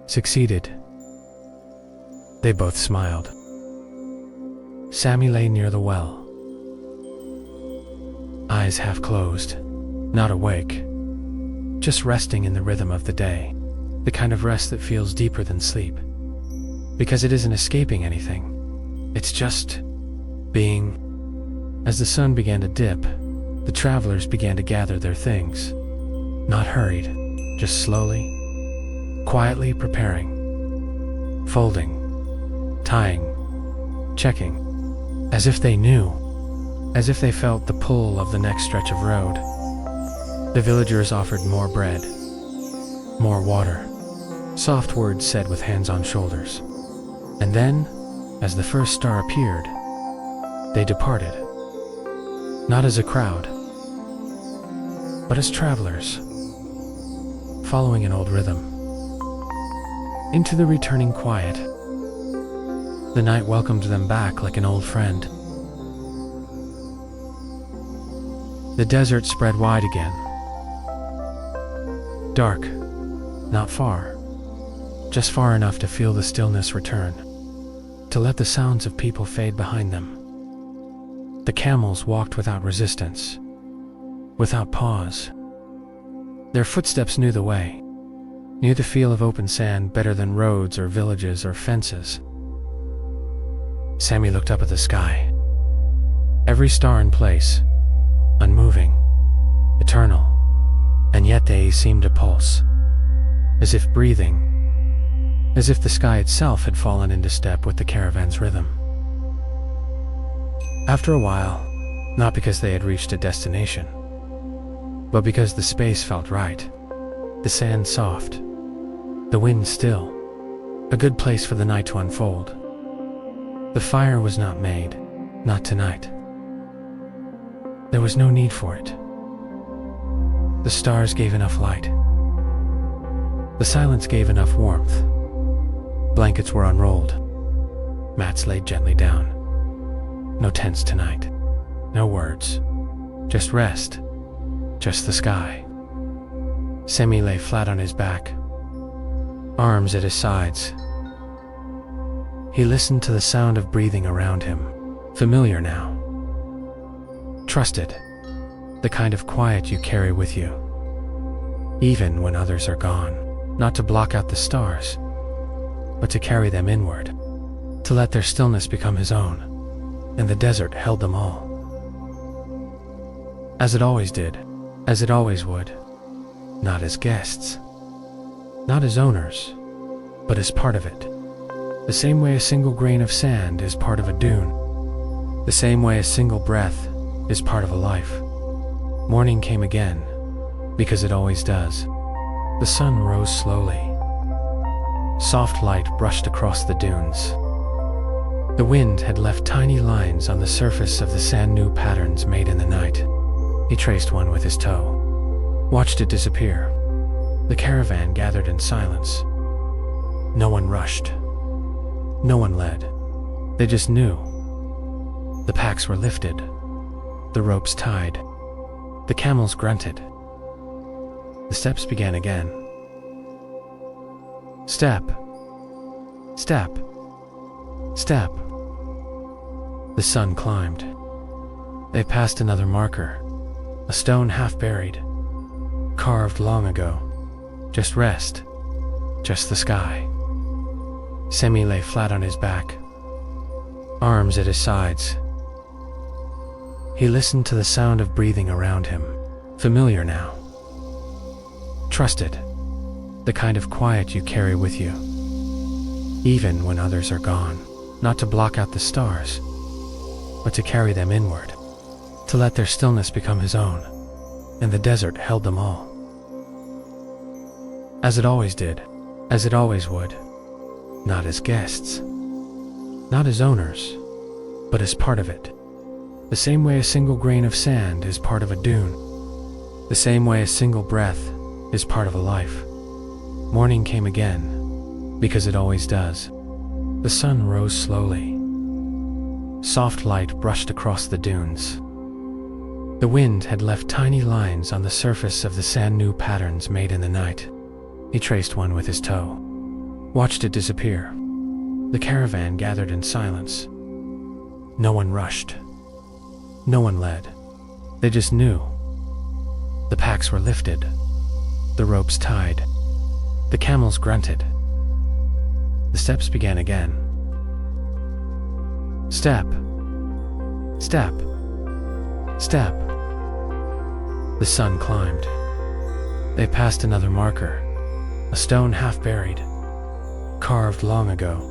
succeeded. They both smiled. Sami lay near the well, eyes half closed, not awake, just resting in the rhythm of the day, the kind of rest that feels deeper than sleep, because it isn't escaping anything, it's just being. As the sun began to dip, the travelers began to gather their things, not hurried, just slowly, quietly preparing, folding, tying, checking, as if they knew, as if they felt the pull of the next stretch of road. The villagers offered more bread, more water, soft words said with hands on shoulders. And then, as the first star appeared, they departed, not as a crowd, but as travelers, following an old rhythm. Into the returning quiet, the night welcomed them back like an old friend. The desert spread wide again. Dark, not far, just far enough to feel the stillness return, to let the sounds of people fade behind them. The camels walked without resistance, without pause. Their footsteps knew the way. Knew the feel of open sand better than roads or villages or fences. Sammy looked up at the sky. Every star in place, unmoving, eternal, and yet they seemed to pulse, as if breathing, as if the sky itself had fallen into step with the caravan's rhythm. After a while, not because they had reached a destination, but because the space felt right, the sand soft, the wind still, a good place for the night to unfold. The fire was not made, not tonight. There was no need for it. The stars gave enough light. The silence gave enough warmth. Blankets were unrolled. Mats laid gently down. No tents tonight. No words. Just rest. Just the sky. Sammy lay flat on his back, arms at his sides. He listened to the sound of breathing around him, familiar now. Trusted, the kind of quiet you carry with you, even when others are gone, not to block out the stars, but to carry them inward, to let their stillness become his own, and the desert held them all. As it always did, as it always would, not as guests, not as owners, but as part of it. The same way a single grain of sand is part of a dune, the same way a single breath is part of a life. Morning came again, because it always does. The sun rose slowly. Soft light brushed across the dunes. The wind had left tiny lines on the surface of the sand, new patterns made in the night. He traced one with his toe, watched it disappear. The caravan gathered in silence. No one rushed. No one led. They just knew. The packs were lifted. The ropes tied. The camels grunted. The steps began again. Step. Step. Step. The sun climbed. They passed another marker, a stone half buried, carved long ago. Just rest. Just the sky. Sammy lay flat on his back, arms at his sides. He listened to the sound of breathing around him, familiar now. Trusted, the kind of quiet you carry with you, even when others are gone, not to block out the stars, but to carry them inward, to let their stillness become his own, and the desert held them all. As it always did, as it always would, not as guests, not as owners, but as part of it. The same way a single grain of sand is part of a dune, the same way a single breath is part of a life. Morning came again, because it always does. The sun rose slowly. Soft light brushed across the dunes. The wind had left tiny lines on the surface of the sand, new patterns made in the night. He traced one with his toe, watched it disappear. The caravan gathered in silence. No one rushed. No one led. They just knew. The packs were lifted. The ropes tied. The camels grunted. The steps began again. Step. Step. Step. The sun climbed. They passed another marker, a stone half buried, carved long ago.